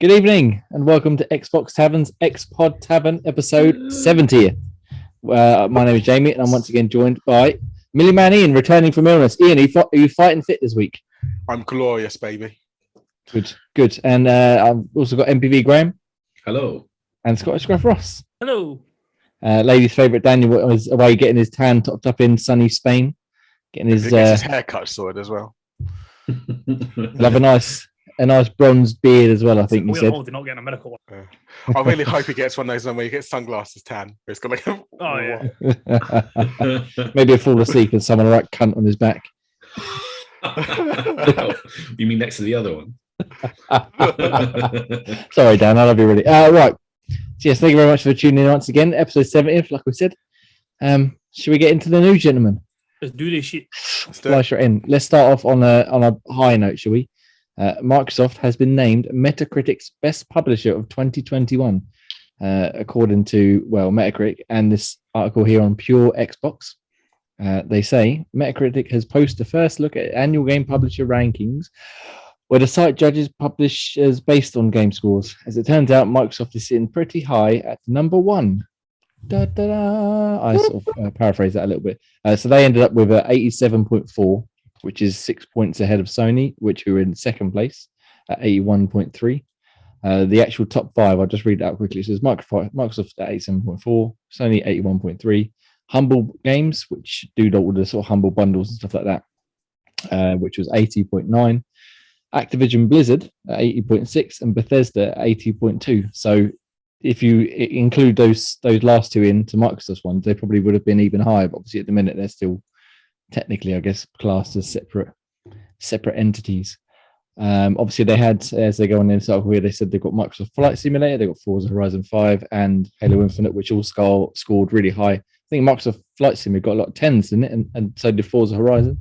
Good evening and welcome to Xbox Tavern's X-Pod Tavern episode 70. My name is Jamie and I'm once again joined by Millie Man Ian, returning from illness. Ian, are you fighting fit this week? I'm glorious, baby. Good. And I've also got MPV Graham. Hello. And Scottish Gruff Ross. Hello. Ladies' favourite Daniel was away getting his tan topped up in sunny Spain. Getting his haircut sorted as well. He'll have a nice bronze beard as well, I think you said. They're not getting a medical one. I really hope he gets one of those where you get sunglasses tan. It's gonna go. Oh yeah. Maybe he'll fall asleep and someone will write cunt on his back. You mean next to the other one? Sorry, Dan, I love you really. Right. So yes, thank you very much for tuning in once again. Episode 70, like we said. Should we get into the news, gentlemen? Let's do this shit. Let's start off on a high note, shall we? Microsoft has been named Metacritic's best publisher of 2021, according to Metacritic, and this article here on Pure Xbox. They say Metacritic has posted the first look at annual game publisher rankings, where the site judges publishers based on game scores. As it turns out, Microsoft is sitting pretty high at number one. Da, da, da. I sort of paraphrase that a little bit. So they ended up with 87.4. which is 6 points ahead of Sony, which were in second place at 81.3. The actual top five, I'll just read it out quickly. It says Microsoft at 87.4, Sony 81.3, Humble Games, which do all the sort of Humble bundles and stuff like that, which was 80.9, Activision Blizzard at 80.6, and Bethesda at 80.2. So if you include those last two into Microsoft's ones, they probably would have been even higher. But obviously, at the minute, they're still technically, I guess, classed as separate entities. Obviously, they had, as they go on this article here, they said they've got Microsoft Flight Simulator, they've got Forza Horizon 5 and Halo Infinite, which all scored really high. I think Microsoft Flight Simulator got a lot of 10s in it, and so did Forza Horizon.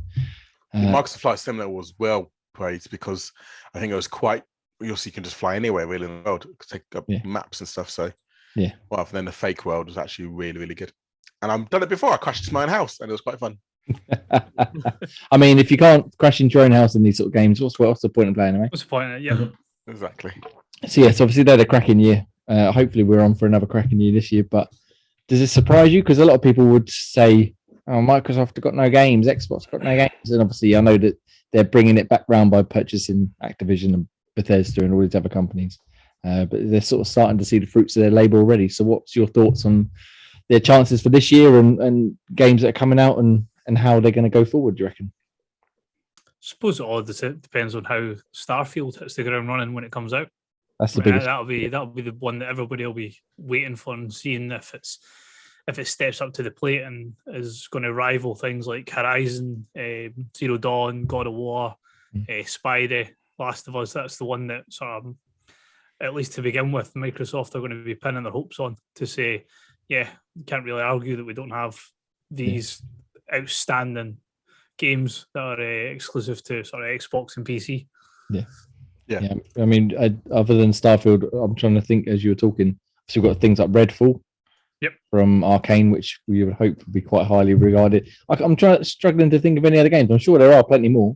Microsoft Flight Simulator was well praised because I think it was quite, you can just fly anywhere really in the world, take up maps and stuff. So yeah, rather than the fake world, was actually really, really good. And I've done it before. I crashed into my own house and it was quite fun. I mean, if you can't crash into your own house in these sort of games, what's the point of playing anyway? What's the point of it? Yeah. Exactly. So yes, obviously they're the cracking year. Hopefully we're on for another cracking year this year. But does it surprise you? Because a lot of people would say, "Oh, Microsoft have got no games, Xbox got no games," and obviously I know that they're bringing it back round by purchasing Activision and Bethesda and all these other companies. But they're sort of starting to see the fruits of their labour already. So what's your thoughts on their chances for this year and games that are coming out and how they're going to go forward, do you reckon? I suppose it all depends on how Starfield hits the ground running when it comes out. That's the biggest. That'll be the one that everybody will be waiting for and seeing if it steps up to the plate and is going to rival things like Horizon, Zero Dawn, God of War, Spidey, Last of Us. That's the one that sort of, at least to begin with, Microsoft are going to be pinning their hopes on to say, yeah, you can't really argue that we don't have these outstanding games that are exclusive to sort of Xbox and PC. Yeah. I mean, other than Starfield, I'm trying to think as you were talking. So we've got things like Redfall, from Arcane, which we would hope would be quite highly regarded. I'm struggling to think of any other games. I'm sure there are plenty more.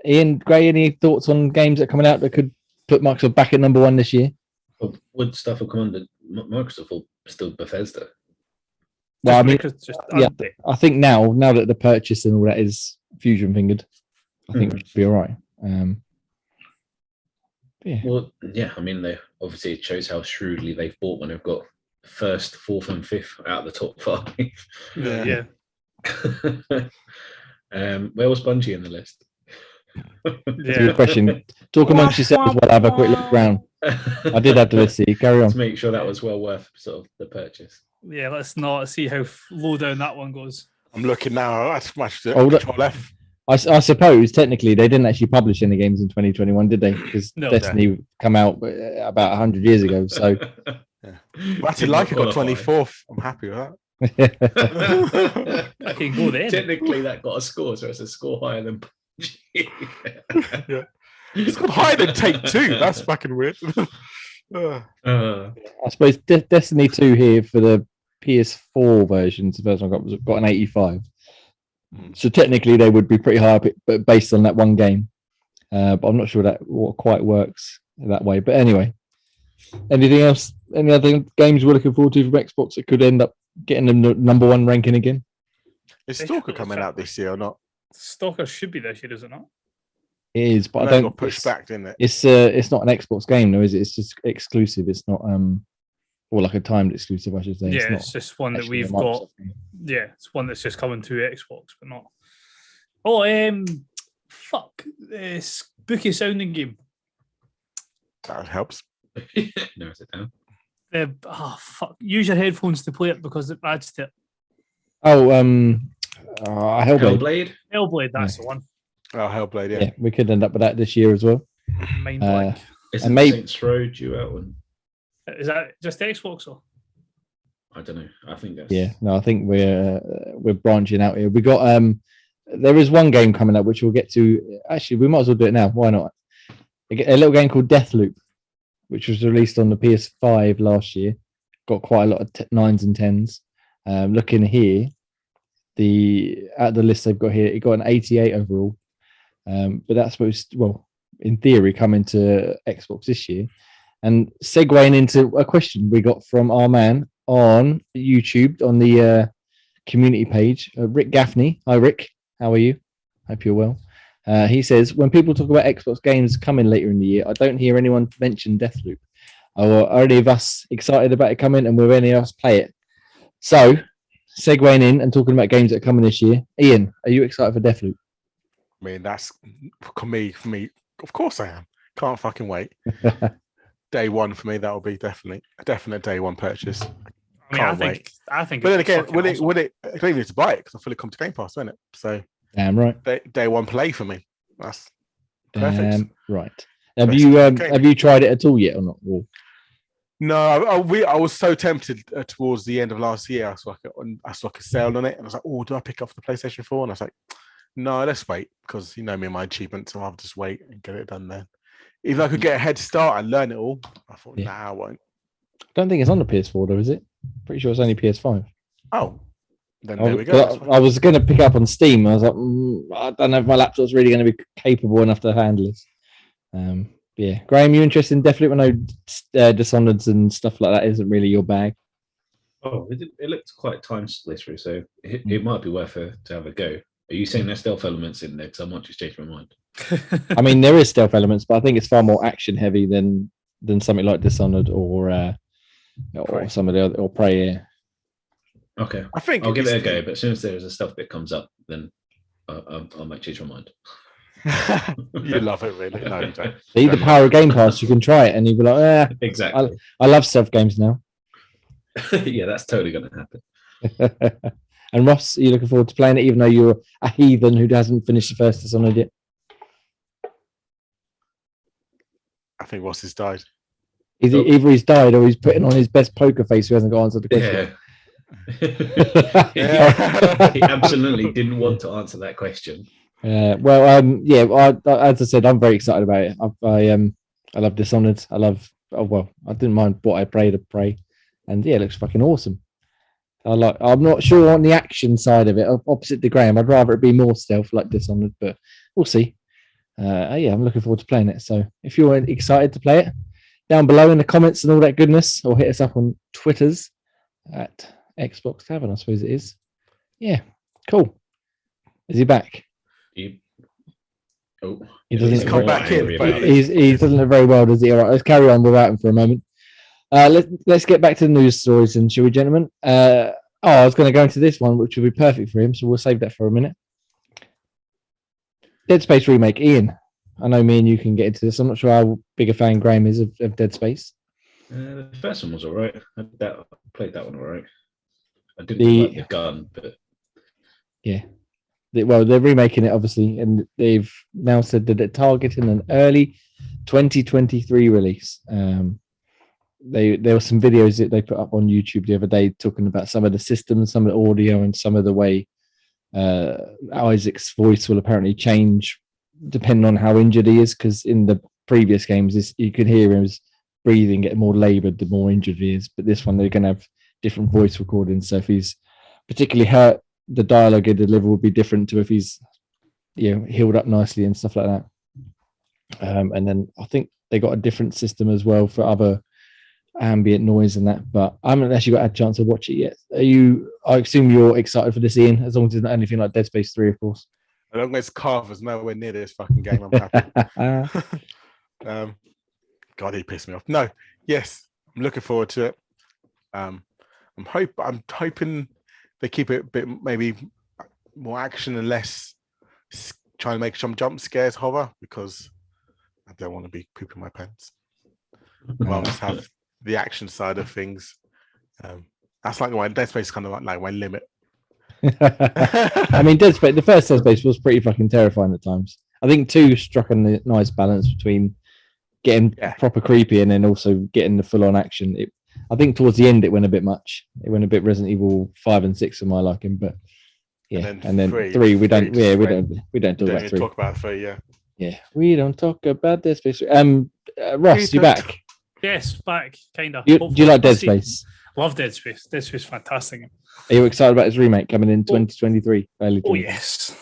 Ian, Gray, any thoughts on games that are coming out that could put Microsoft back at number one this year? Well, would stuff will come under Microsoft or still Bethesda? Well, I mean, I think now that the purchase and all that is fusion fingered, I think it should be all right. Well, yeah, I mean, obviously it shows how shrewdly they've bought when they've got first, fourth, and fifth out of the top five. Yeah. Where was Bungie in the list? That's a good question. Talk amongst yourselves while I have a quick look around. I did have to list it. Carry on. To make sure that was well worth sort of the purchase. Yeah, let's not see how low down that one goes. I'm looking now. I smashed it. Control F. I suppose technically they didn't actually publish any games in 2021, did they? Because Destiny come out about 100 years ago. So Ratchet like it got 24th. I'm happy with that. I can go there. Technically, that got a score, so it's a score higher than. Yeah. It's got higher than Take Two. That's fucking weird. I suppose Destiny 2 here for the PS4 versions. The first one got an 85. So technically they would be pretty high up, but based on that one game. But I'm not sure that what quite works that way. But anyway, anything else? Any other games we're looking forward to from Xbox that could end up getting them the number one ranking again? Is Stalker coming out this year or not? Stalker should be this year, is it not? It is, but I I don't. Got pushed back, didn't it? It's not an Xbox game, though, is it? It's just exclusive. It's not or like a timed exclusive, I should say. Yeah, it's just one that we've got. Yeah, it's one that's just coming to Xbox, but not. Oh, fuck! Spooky sounding game. That helps. Narrows it down. Fuck! Use your headphones to play it because it adds to it. Oh, Hellblade. Hellblade, that's the one. Oh, Hellblade, yeah. Yeah, we could end up with that this year as well. Mind blank. Isn't Saints Row due out one? Is that just Xbox or? I don't know. I think that's I think we're branching out here. We got there is one game coming up which we'll get to. Actually, we might as well do it now. Why not? A little game called Deathloop, which was released on the PS5 last year. Got quite a lot of 9s and 10s. Looking here, at the list they've got here, it got an 88 overall. But that's supposed to, well, in theory, come into Xbox this year. And segueing into a question we got from our man on YouTube on the community page, Rick Gaffney. Hi, Rick. How are you? Hope you're well. He says, when people talk about Xbox games coming later in the year, I don't hear anyone mention Deathloop. Are any of us excited about it coming, and will any of us play it? So, segueing in and talking about games that are coming this year, Ian, are you excited for Deathloop? I mean, that's for me. Of course I am. Can't fucking wait. Day one for me, that will be definitely a definite day one purchase. I think. But then again, will it? I don't even need to buy it because I fully come to Game Pass, isn't it? So damn right. Day one play for me. That's perfect. Damn right. Have you tried it at all yet or not? Or? No, I was so tempted towards the end of last year. I saw like a sale on it, and I was like, "Oh, do I pick up the PlayStation 4?" And I was like, "No, let's wait because you know me and my achievements, so I'll just wait and get it done then." If I could get a head start and learn it all, I thought, nah, I won't. I don't think it's on the PS4 though, is it? Pretty sure it's only PS5. Oh, then there we go. I was going to pick it up on Steam. I was like, I don't know if my laptop's really going to be capable enough to handle this. Yeah, Graham, you interested in Deathloop? I know Dishonored and stuff like that isn't really your bag. Oh, it looked quite time splittery, so it might be worth to have a go. Are you saying there's stealth elements in there? Because I might just change my mind. I mean, there is stealth elements, but I think it's far more action heavy than something like Dishonored or some of the other, or Prey. Yeah. Okay, I think I'll give it a go. But as soon as there's a stealth bit comes up, then I might change my mind. You love it, really? No, you don't. See the power of Game Pass. You can try it, and you'll be like, exactly. I love stealth games now. Yeah, that's totally going to happen. And Ross, are you looking forward to playing it, even though you're a heathen who hasn't finished the first Dishonored yet? I think Ross has died. Either he's died or he's putting on his best poker face who hasn't got answered the question. Yeah. He absolutely didn't want to answer that question. As I said, I'm very excited about it. I love Dishonored. I didn't mind what I played to Prey, and yeah, it looks fucking awesome. I'm not sure on the action side of it. Opposite to Graham, I'd rather it be more stealth like Dishonored, but we'll see. I'm looking forward to playing it. So if you're excited to play it, down below in the comments and all that goodness, or hit us up on Twitters at Xbox Tavern, I suppose it is. Yeah, cool. Is he back? He doesn't come back in. He doesn't look very well, does he? All right, let's carry on without him for a moment. Let's get back to the news stories, and shall we, gentlemen? I was going to go into this one, which would be perfect for him, so we'll save that for a minute. Dead Space remake, Ian. I know me and you can get into this. I'm not sure how big a fan Graham is of Dead Space. The first one was all right. I played that one all right. I didn't like the gun, but yeah. They're remaking it, obviously, and they've now said that they're targeting an early 2023 release. There were some videos that they put up on YouTube the other day talking about some of the systems, some of the audio, and some of the way Isaac's voice will apparently change depending on how injured he is, because in the previous games you could hear his breathing get more laboured the more injured he is, but this one they're going to have different voice recordings. So if he's particularly hurt, the dialogue he deliver would be different to if he's healed up nicely and stuff like that. And then I think they got a different system as well for other ambient noise and that, but I haven't actually got a chance to watch it yet. I assume you're excited for this, Ian, as long as it's not anything like Dead Space 3, of course. As long as Carver's nowhere near this fucking game, I'm happy. God, he pissed me off. No, yes, I'm looking forward to it. I'm hoping they keep it a bit maybe more action and less trying to make some jump scares horror, because I don't want to be pooping my pants. I'll just have the action side of things. That's like my Dead Space is kind of like my limit. I mean, Dead Space, the first Dead Space was pretty fucking terrifying at times. I think 2 struck a nice balance between getting proper creepy and then also getting the full on action. I think towards the end it went a bit much. It went a bit Resident Evil 5 and 6 for my liking, but and then 3 we don't talk about 3. We don't talk about Dead Space. Ross, you back? Yes, back, kind of. Do you like Dead Space? Love Dead Space. Dead Space is fantastic. Are you excited about his remake coming in 2023? Oh, yes.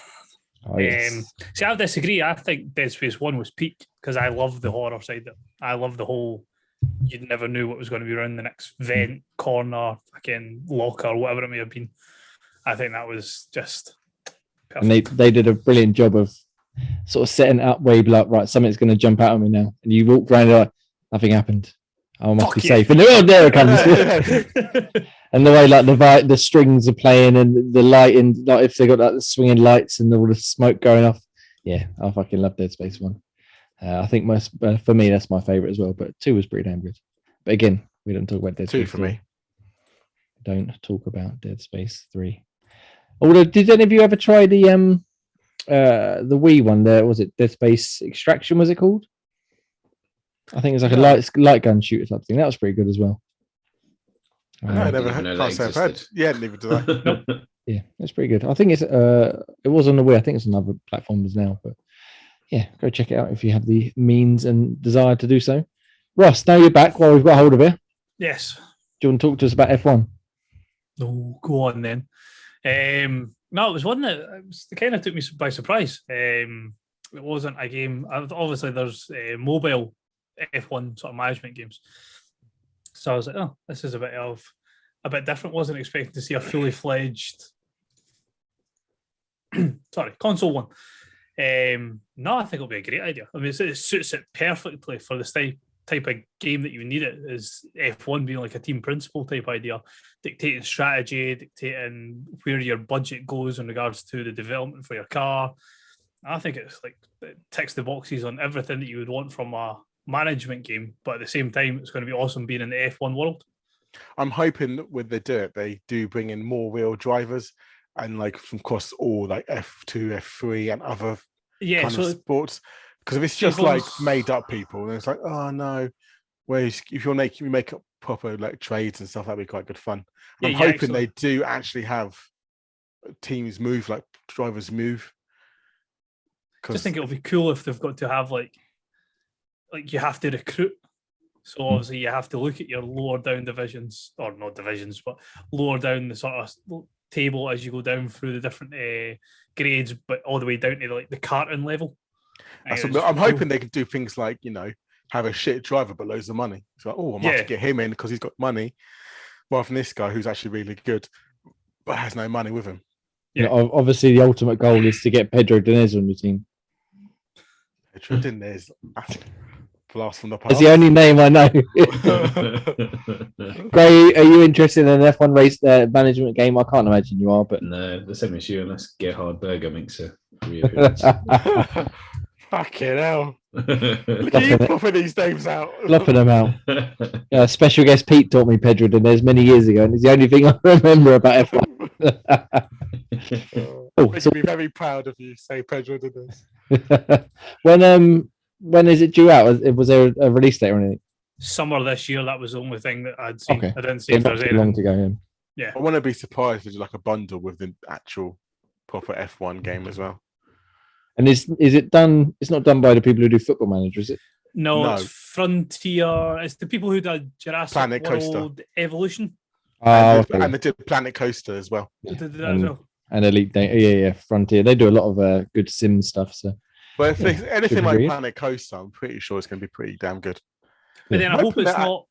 See, I disagree. I think Dead Space 1 was peak because I love the horror side of it. I love the whole, you never knew what was going to be around the next vent, corner, fucking locker, whatever it may have been. I think that was just perfect. And they did a brilliant job of sort of setting it up where you'd be like, right, something's going to jump out at me now. And you walk around like, nothing happened. I must be safe. And there it comes. And the way like the strings are playing and the lighting, like if they got like the swinging lights and all the smoke going off. Yeah, I fucking love Dead Space 1. I think for me that's my favorite as well. But 2 was pretty damn good. But again, we don't talk about Dead Space 2 for me. Don't talk about Dead Space 3. Although, did any of you ever try the Wii one? There was it Dead Space Extraction? Was it called? I think it's like a light gun shooter type thing. That was pretty good as well. No, I never heard. Yeah, neither did I. Yeah, it's pretty good. I think it was on the Wii. I think it's on other platforms now, but yeah, go check it out if you have the means and desire to do so. Ross, now you're back while we've got hold of you. Yes. Do you want to talk to us about F1? No, go on then. No, it was one that kind of took me by surprise. It wasn't a game. Obviously, there's mobile F1 sort of management games. So I was like, oh, this is a bit different. Wasn't expecting to see a fully fledged console one. No, I think it'll be a great idea. I mean, it suits it perfectly for the type of game that you need. It is F1 being like a team principal type idea, dictating strategy, dictating where your budget goes in regards to the development for your car. I think it's like it ticks the boxes on everything that you would want from a management game, but at the same time, it's going to be awesome being in the F1 world. I'm hoping that when they do it, they do bring in more real drivers and like from across all like F2, F3, and other kind of sports. Because if it's just like made up people, then it's like, oh no. Whereas if you make up proper like trades and stuff, that'd be quite good fun. I'm hoping they do actually have teams move, like drivers move. I just think it'll be cool if they've got to have like you have to recruit. So obviously you have to look at your lower down divisions, or not divisions, but lower down the sort of table as you go down through the different grades, but all the way down to like the karting level. I'm hoping they can do things like, have a shit driver but loads of money. It's like, oh, I might have to get him in because he's got money, rather than this guy who's actually really good but has no money with him. Yeah, obviously the ultimate goal is to get Pedro Diniz on your team. Pedro Diniz, blast from the past. That's the only name I know. Gray, are you interested in an F1 race management game? I can't imagine you are, but no, the same as you, unless Gerhard Berger makes a reappearance. Fucking hell. Look at you popping these names out. Flopping them out. Special guest Pete taught me Pedro Diniz many years ago, and it's the only thing I remember about F1. I should be very proud of you, say Pedro Diniz. When is it due out? Was there a release date or anything? Summer this year. That was the only thing that I'd seen. Okay. I didn't see if there's anything. Long to go. Yeah. I wouldn't be surprised if it's like a bundle with the actual proper F1 game as well. And is it done? It's not done by the people who do Football Manager, is it? No, it's Frontier. It's the people who did Jurassic Planet World Coaster. Evolution. Oh, And they did Planet Coaster as well. They did that as well. And Elite yeah, Frontier. They do a lot of good sim stuff. So, But if it's anything like good. Planet Coaster, I'm pretty sure it's going to be pretty damn good. But then I hope it's not.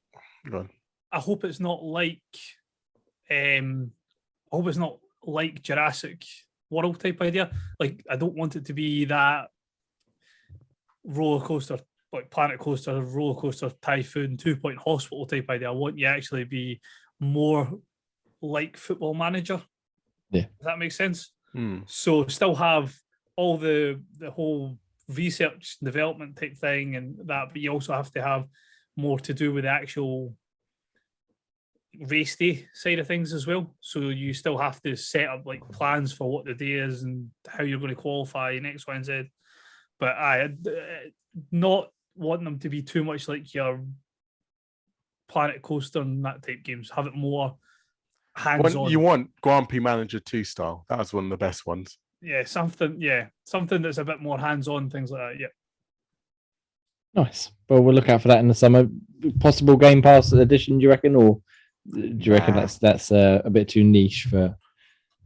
Go on. I hope it's not like. I hope it's not like Jurassic World type idea. Like, I don't want it to be that roller coaster, like Planet Coaster, roller coaster, typhoon, 2 Point Hospital type idea. I want you actually be more like Football Manager. Yeah, does that make sense? Hmm. So still have all the whole research and development type thing and that, but you also have to have more to do with the actual race day side of things as well. So you still have to set up like plans for what the day is and how you're going to qualify and X, Y, and Z. But I not wanting them to be too much like your Planet Coaster and that type games. Have it more hands-on. You want Grand Prix Manager 2 style. That was one of the best ones. Yeah, something that's a bit more hands-on, things like that. Yeah. Nice. Well, we'll look out for that in the summer. Possible Game Pass edition, do you reckon, or do you reckon that's a bit too niche for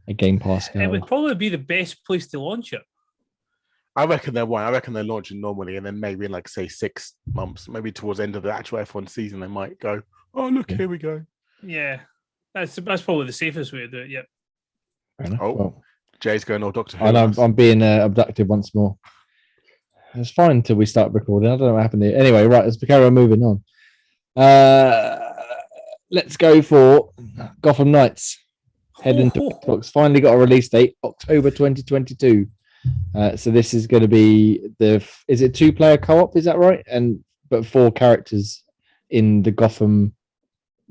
a Game Pass? It would probably be the best place to launch it. I reckon they're launching normally, and then maybe in 6 months, maybe towards the end of the actual F1 season, they might go, "Oh, look, here we go." Yeah, that's probably the safest way to do it. Yep. Oh, well, Jay's going all Doctor Who. I'm being abducted once more. It's fine until we start recording. I don't know what happened here. Anyway, right, let's carry on moving on. Let's go for Gotham Knights. Heading to Xbox. Finally got a release date, October 2022. So this is going to be is it 2-player co-op? Is that right? But 4 characters in the Gotham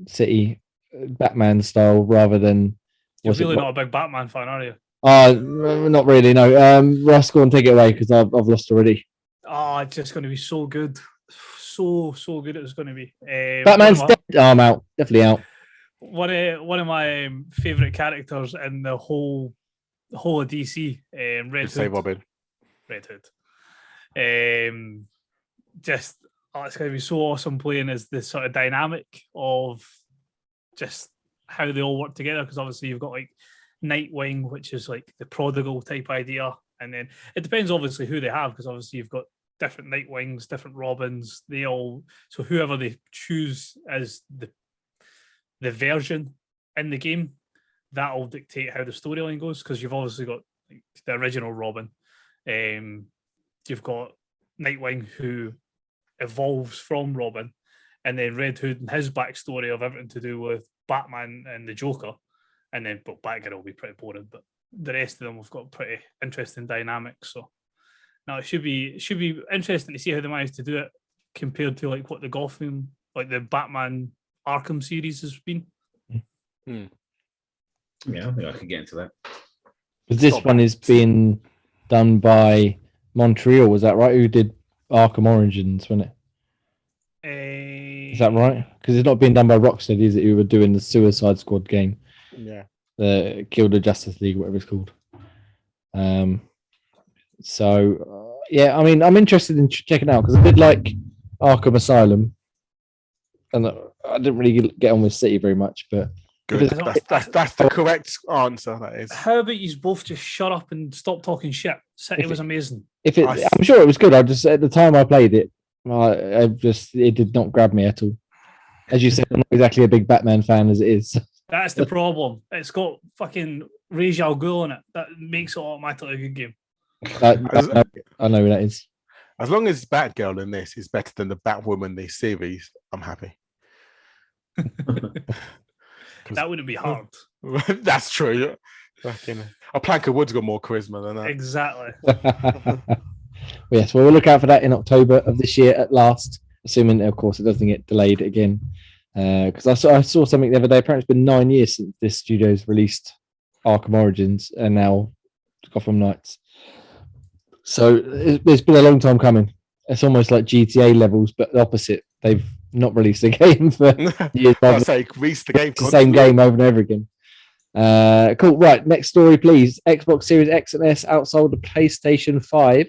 City Batman style rather than. You're really not a big Batman fan, are you? Not really. No. Ross, go and take it away because I've lost already. Oh, it's just going to be so good, so good. It was going to be. Batman's dead. I'm out. Definitely out. One of my favorite characters in the whole of DC, Red Hood. Say Robin. Red Hood. Just it's going to be so awesome playing as this sort of dynamic of just how they all work together. Because obviously you've got like Nightwing, which is like the prodigal type idea, and then it depends obviously who they have. Because obviously you've got different Nightwings, different Robins. So whoever they choose as the version in the game, that'll dictate how the storyline goes, because you've obviously got the original Robin. You've got Nightwing, who evolves from Robin, and then Red Hood and his backstory of everything to do with Batman and the Joker, and then but Batgirl will be pretty boring, but the rest of them have got pretty interesting dynamics. So now it should be interesting to see how they manage to do it compared to like what the Gotham, like the Batman Arkham series has been. Yeah, I think I could get into that. Because this one is being done by Montreal, was that right? Who did Arkham Origins, wasn't it? Is that right? Because it's not being done by Rocksteady, is it? Who were doing the Suicide Squad game? Yeah. The Kill the Justice League, whatever it's called. Yeah, I mean, I'm interested in checking it out because I did like Arkham Asylum, and I didn't really get on with City very much, but. Good. That's the correct answer. That is. How about you both just shut up and stop talking shit? City was amazing. I'm sure it was good. I just at the time I played it, it did not grab me at all. As you said, I'm not exactly a big Batman fan as it is. That's the problem. It's got fucking Ra's al Ghul in it. That makes it automatically a good game. I know who that is. As long as Batgirl in this is better than the Batwoman this series, I'm happy. That wouldn't be hard. That's true. A plank of wood's got more charisma than that. Exactly. Yes, well, we'll look out for that in October of this year at last, assuming, of course, it doesn't get delayed again. Because I saw something the other day. Apparently, it's been 9 years since this studio's released Arkham Origins and now Gotham Knights. So it's been a long time coming. It's almost like GTA levels, but the opposite. They've not released a game for years. Released the game. It's the same game over and over again. Cool. Right. Next story, please. Xbox Series X and S outsold the PlayStation 5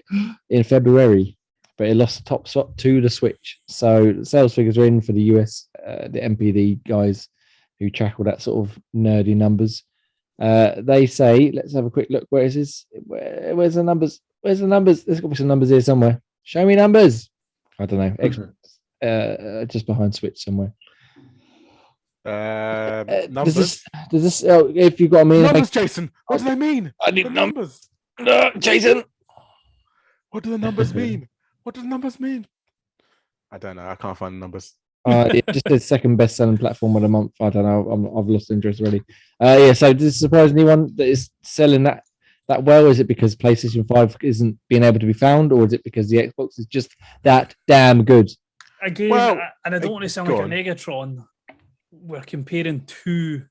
in February, but it lost the top spot to the Switch. So the sales figures are in for the US, the MPD guys, who track all that sort of nerdy numbers. They say, let's have a quick look. Where is this? Where's the numbers? Where's the numbers? There's got to be some numbers here somewhere. Show me numbers. I don't know. Just behind Switch somewhere. Numbers. Does this? Oh, if you've got a million, Numbers, Jason. What do they mean? I need The numbers. Jason. What do the numbers mean? What do the numbers mean? I don't know. I can't find the numbers. Just the second best-selling platform of the month. I don't know. I've lost interest already. Yeah. So does it surprise anyone that is selling that well? Is it because PlayStation 5 isn't being able to be found, or is it because the Xbox is just that damn good? Again, Well, and I don't want to sound go like on. a Megatron. We're comparing two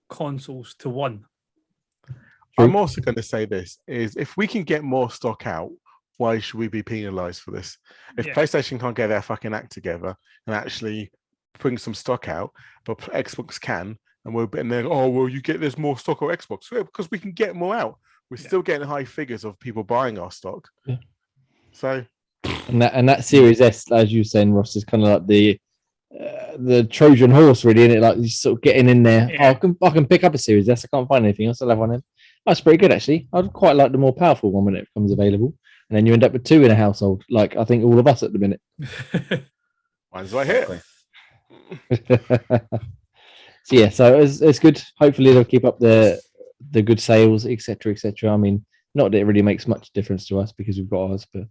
consoles to one. I'm also going to say this: is if we can get more stock out, why should we be penalised for this? If Yeah. PlayStation can't get their fucking act together and actually bring some stock out, but Xbox can, and then you get there's more stock on Xbox. Yeah, because we can get more out. We're still getting high figures of people buying our stock. Yeah. So, And that Series S, as you were saying, Ross, is kind of like the Trojan horse, really, isn't it? Like you're sort of getting in there. Yeah. I can pick up a Series S. I can't find anything else. I'll have one in. That's pretty good, actually. I'd quite like the more powerful one when it becomes available. And then you end up with two in a household, like I think all of us at the minute. mine's right here. So yeah, so it's good. Hopefully they'll keep up the good sales, etc., etc. I mean, not that it really makes much difference to us because we've got ours, but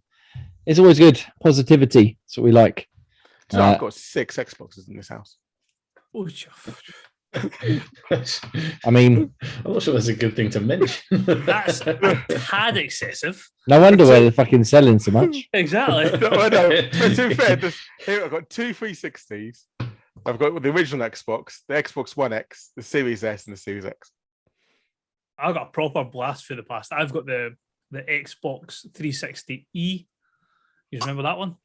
it's always good. Positivity. That's what we like. So I've got 6 Xboxes in this house. Oh, I mean, I'm not sure that's a good thing to mention. that's a tad excessive. no wonder why they're fucking selling so much. Exactly. No, I know. But to be fair, here I've got 2 360s. I've got the original Xbox, the Xbox One X, the Series S, and the Series X. I got a proper blast for the past. I've got the Xbox 360e. You remember that one?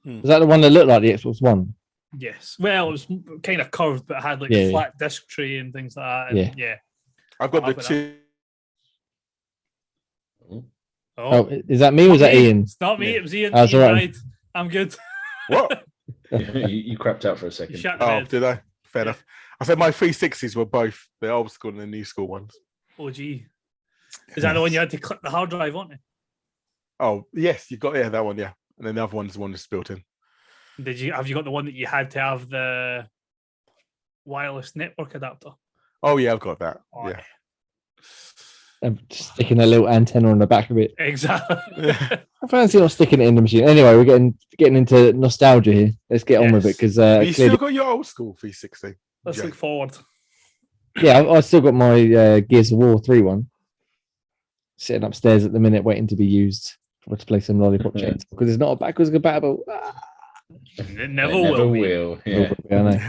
Was that the one that looked like the Xbox One? Yes. Well, it was kind of curved, but it had like Yeah, a flat disc tray and things like that. And Yeah. I've got I've the got 2. Oh, is that me or was that Ian? It's not me. It was Ian. Oh, it's Ian all right. died. I'm good. What? you crapped out for a second. Shut Oh, bed. did I? Fair enough. I said my 360s were both the old school and the new school ones. Oh, gee. Is that the one you had to clip the hard drive on? Oh, yes, you got that one, yeah. And then the other one's the one that's built in. Have you got the one that you had to have the wireless network adapter? Oh, yeah, I've got that. Oh, Yeah. I'm sticking a little antenna on the back of it. Exactly. I fancy not sticking it in the machine. Anyway, we're getting into nostalgia here. Let's get on with it because But you clearly, still got your old school 360. Let's Jay. look forward. yeah, I still got my Gears of War 3 one sitting upstairs at the minute, waiting to be used to play some lollipop chains because it's not backwards compatible. It Never never will be. will. Yeah. I know.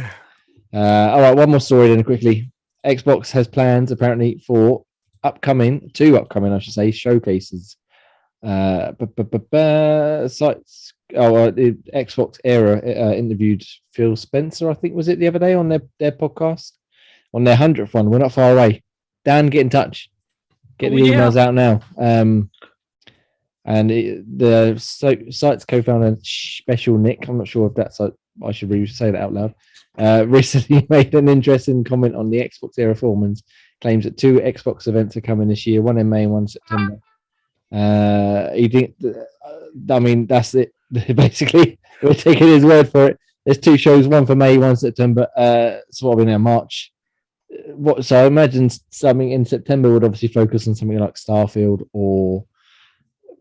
All right, one more story then quickly. Xbox has plans apparently for two upcoming, I should say, showcases. Sites. The Xbox Era interviewed Phil Spencer, I think was it the other day on their podcast on their 100th one. We're not far away. Dan, get in touch. Get the emails out now. And the site's co-founder Special Nick, I'm not sure if that's I should really say that out loud. Recently made an interesting comment on the Xbox Era Formans. Claims that 2 Xbox events are coming this year, one in May and one in September. I mean, that's it. Basically, we're taking his word for it. There's 2 shows, one for May, one September. So what are we now, March? So I imagine something in September would obviously focus on something like Starfield or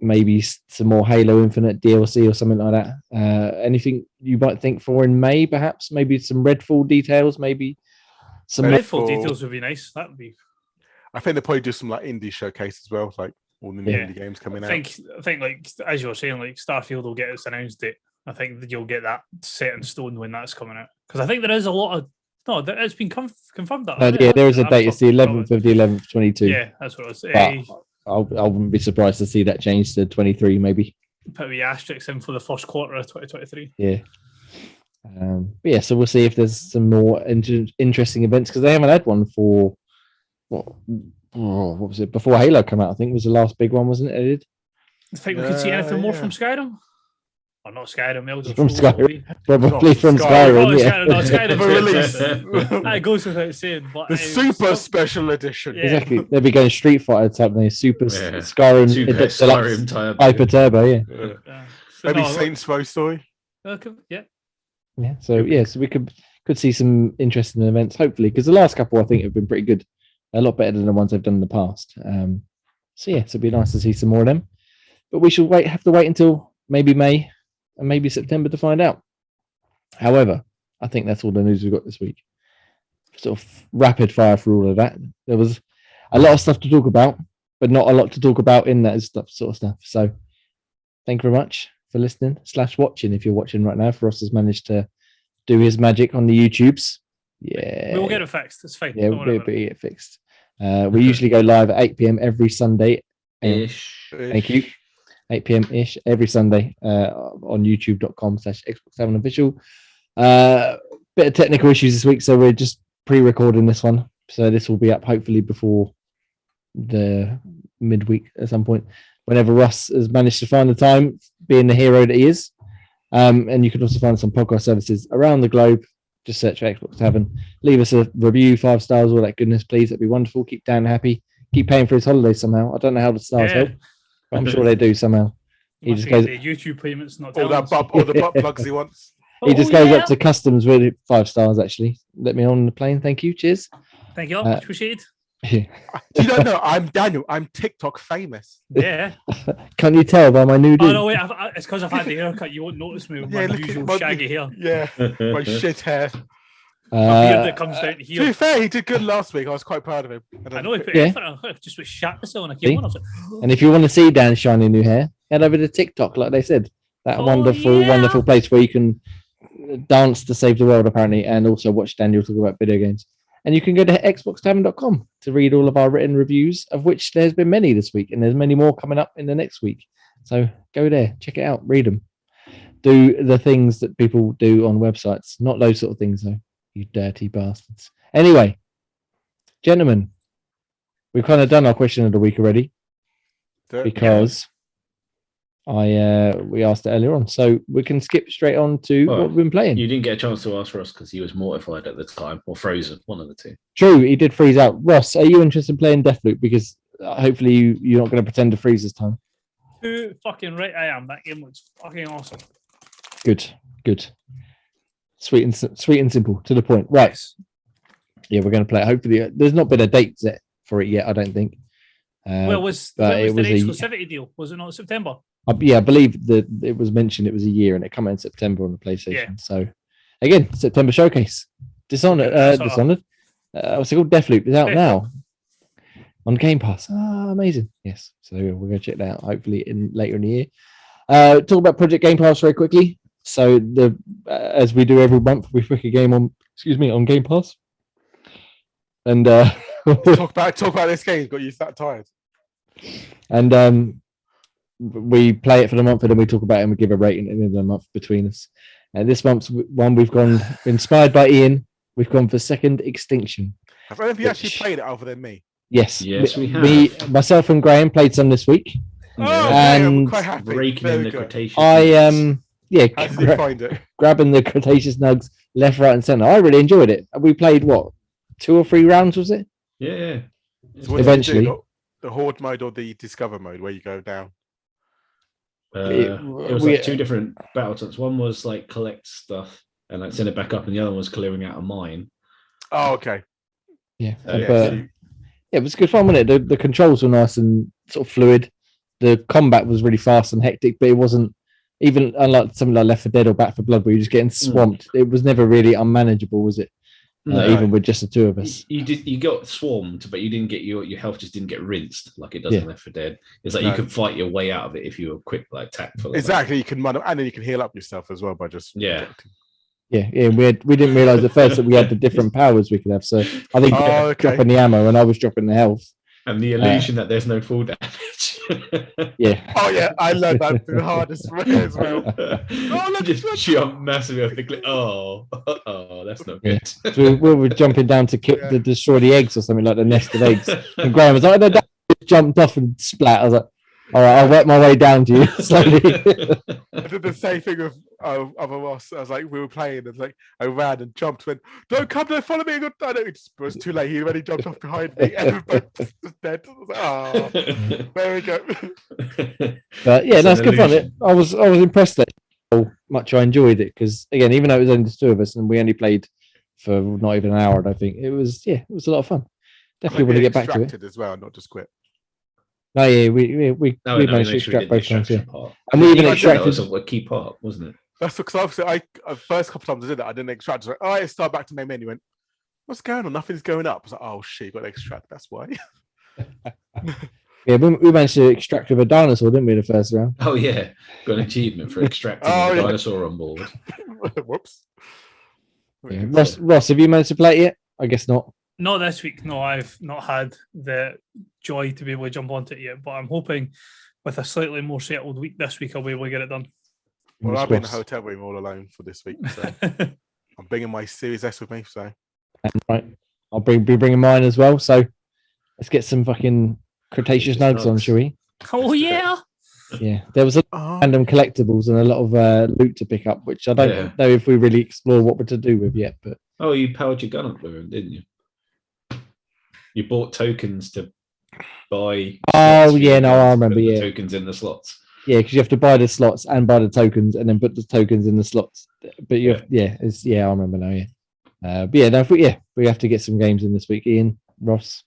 maybe some more Halo Infinite DLC or something like that. Anything you might think for in May, perhaps? Maybe some Redfall details, maybe some Redfall details would be nice. That would be. I think they'll probably do some like indie showcase as well, like all the new indie games coming out. I think like as you were saying, like Starfield will get its announced date. I think that you'll get that set in stone when that's coming out because I think there is a lot of it's been confirmed that. yeah, there is a date. It's the 11th of the 11th, 22. Yeah, that's what it was. I wouldn't be surprised to see that change to 23, maybe. Put the asterisks in for the first quarter of 2023. Yeah. But yeah, so we'll see if there's some more interesting events because they haven't had one for what was it before Halo came out? I think was the last big one, wasn't it? I think we could see anything more from Skyrim. Or not Skyrim, Elder From Scrolls, Skyrim. maybe. Probably from Skyrim. Skyrim. Not Yeah. Skyrim, not For Skyrim. release. That goes without saying. But The super special edition. Yeah. Exactly. They'll be going Street Fighter type thing. Super Yeah. Skyrim. Super Deluxe Skyrim Turbo. Hyper Turbo. Yeah. So Maybe no, Saints Row story. okay, yeah. Yeah. So so we could see some interesting events hopefully because the last couple I think have been pretty good, a lot better than the ones I've done in the past. So it'd be nice to see some more of them. But we should have to wait until maybe May and maybe September to find out. However, I think that's all the news we've got this week. Sort of rapid fire through all of that. There was a lot of stuff to talk about, but not a lot to talk about in that sort of stuff. So thank you very much for listening / watching if you're watching right now. Ross has managed to do his magic on the YouTubes. Yeah. We will get it fixed. It's fine. Yeah, Don't worry we'll about it. get it fixed. We usually go live at 8 p.m. every Sunday. Ish. Thank you. 8 p.m. ish every Sunday on youtube.com/Xbox7official. Bit of technical issues this week, so we're just pre-recording this one. So this will be up hopefully before the midweek at some point, whenever Russ has managed to find the time, being the hero that he is. And you can also find us on podcast services around the globe. Just search for Xbox Tavern. Leave us a review, 5 stars, all that goodness, please. That'd be wonderful. Keep Dan happy. Keep paying for his holiday somehow. I don't know how the stars help, but I'm sure they do somehow. He Must just be goes. the YouTube payments not All telling that all the butt plugs he wants. He just goes up to customs with 5 stars. Actually, let me on the plane. Thank you. Cheers. Thank you. Much appreciated. Yeah. You don't know. I'm Daniel. I'm TikTok famous. Yeah. Can't you tell by my new Oh dude? no, wait. It's because I've had the haircut. You won't notice me with my look at usual my- shaggy hair. Yeah, my shit hair. My beard that comes down to To be here. fair, he did good last week. I was quite proud of him. I know he put Yeah. effort. I just was shat myself when I came on. I was like, And if you want to see Dan's shiny new hair, head over to TikTok, like they said. That Oh, wonderful, yeah. wonderful place where you can dance to save the world, apparently, and also watch Daniel talk about video games. And you can go to xboxtavern.com to read all of our written reviews, of which there's been many this week, and there's many more coming up in the next week. So go there, check it out, read them. Do the things that people do on websites, not those sort of things, though. You dirty bastards. Anyway, gentlemen, we've kind of done our question of the week already because we asked it earlier on. So we can skip straight on to Well, what we've been playing. You didn't get a chance to ask Ross because he was mortified at the time, or frozen, one of the two. True, he did freeze out. Ross, are you interested in playing Deathloop? Because hopefully you're not going to pretend to freeze this time. too fucking right I am. That game looks fucking awesome. Good. Sweet and simple, to the point. Right. Yeah, we're going to play it. Hopefully, there's not been a date set for it yet, I don't think. Well, was but the it was exclusivity deal? Was it not September? I believe that it was mentioned it was a year and it came out in September on the PlayStation. Yeah. So, again, September showcase. Dishonored. What's it called? Deathloop is out now on Game Pass. Ah, amazing. Yes. So we're going to check that out hopefully later in the year. Talk about Project Game Pass very quickly. So as we do every month, we pick a game on Game Pass. And talk about this game. Got you that tired. And we play it for the month, and then we talk about it and we give a rating at the end of the month between us. And this month's one, we've gone inspired by Ian. We've gone for Second Extinction. Have any of you actually played it other than me? Yes, we have. Myself, and Graham played some this week. Oh, And I'm quite happy. Raking There in we the go. Cretaceous. How did you find it? grabbing the Cretaceous nugs left, right, and centre. I really enjoyed it. We played 2 or 3 rounds, was it? Yeah. So what did you Eventually. do? The Horde mode or the Discover mode, where you go down? It was like 2 different battle types. One was like collect stuff and like send it back up, and the other one was clearing out a mine. Oh, okay. Yeah, Yeah, but it was good fun, wasn't it? The controls were nice and sort of fluid. The combat was really fast and hectic, but it wasn't even unlike something like Left 4 Dead or Back 4 Blood, where you're just getting swamped. It was never really unmanageable, was it? No. Even with just the 2 of us. You got swarmed, but you didn't get your health just didn't get rinsed like it does in Left 4 Dead. It's like you could fight your way out of it if you were quick, like tactful. Exactly, you can run, and then you can heal up yourself as well by just Yeah. Yeah. We didn't realise at first that we had the different powers we could have. So I think dropping the ammo and I was dropping the health. And the illusion that there's no fall damage. Yeah. Oh yeah, I learned that the hardest way as well. Just jump massively off the cliff. Oh, that's not good. So we were jumping down to to destroy the eggs or something like the nest of eggs. And Graham was like, "No, that jumped off and splat." I was like, All right, I'll work my way down to you slowly. I did the same thing with other Ross. I was like, we were playing, and like I ran and jumped, went, "Don't come, don't follow me!" I know it was too late. He already jumped off behind me. Everybody was dead. I was like, oh, there we go. But yeah, It's that's an good fun. illusion. I was impressed at how much I enjoyed it because again, even though it was only just two of us and we only played for not even an hour, I think it was a lot of fun. Definitely want to get back to it. Extracted as well, not just quit. No, yeah, we No, managed to make sure we extract did the both times. Yeah, extraction part. and we even That extracted. was a key part, wasn't it? That's because obviously first couple times I did that, I didn't extract. I was like, oh, I start back to main menu. Went, what's going on? Nothing's going up. I was like, oh shit, got to extract. That's why. Yeah, we managed to extract with a dinosaur, didn't we, in the first round? Oh yeah, got an achievement for extracting Oh, the yeah. dinosaur on board. Whoops. Yeah. Ross, have you managed to play it yet? I guess not. Not this week. No, I've not had the joy to be able to jump onto it yet. But I'm hoping with a slightly more settled week this week, I'll be able to get it done. Well, Fingers I've been in the crossed. hotel room all alone for this week, so I'm bringing my Series S with me. So Right, I'll be bringing mine as well. So let's get some fucking Cretaceous Cretaceous nugs on, nugs. shall we? Oh yeah. Yeah, there was a random collectibles and a lot of loot to pick up, which I don't Yeah. know if we really explore what we're to do with yet. But Oh, you powered your gun up with him, didn't you? You bought tokens to buy. Oh, slots for yeah, your no, guns, I remember, put the yeah. tokens in the slots. yeah, because you have to buy the slots and buy the tokens, and then put the tokens in the slots. But you have, I remember now. Yeah, but yeah, no, we have to get some games in this week. Ian, Ross,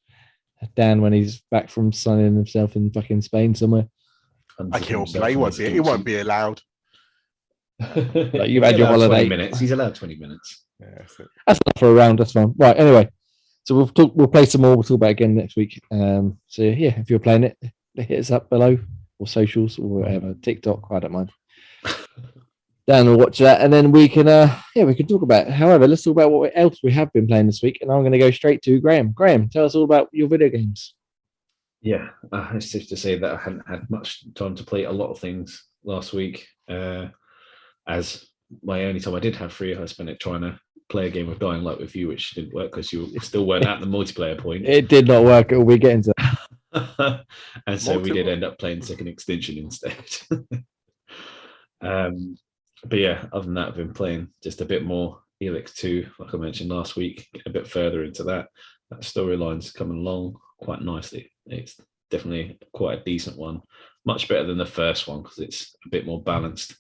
Dan when he's back from sunning himself in fucking Spain somewhere. I can't play. It won't be allowed. Like, you've had your allowed 20 holiday. minutes. He's allowed 20 minutes. Yeah, that's it. That's enough for a round. That's fine. Right. Anyway, so we'll play some more. We'll talk about it again next week. So yeah, if you're playing it, hit us up below or socials or whatever. TikTok, I don't mind. Dan will watch that, and then we can talk about it. However, let's talk about what else we have been playing this week, and I'm going to go straight to Graham. Graham, tell us all about your video games. Yeah, it's just to say that I hadn't had much time to play a lot of things last week. As my only time I did have free, I spent it trying to play a game of Dying Light with you, which didn't work because you still weren't at the multiplayer point. It did not work. We'll get into that. And so we did end up playing Second Extinction instead. But yeah, other than that, I've been playing just a bit more Helix 2, like I mentioned last week, a bit further into that. That storyline's coming along quite nicely. It's definitely quite a decent one, much better than the first one because it's a bit more balanced.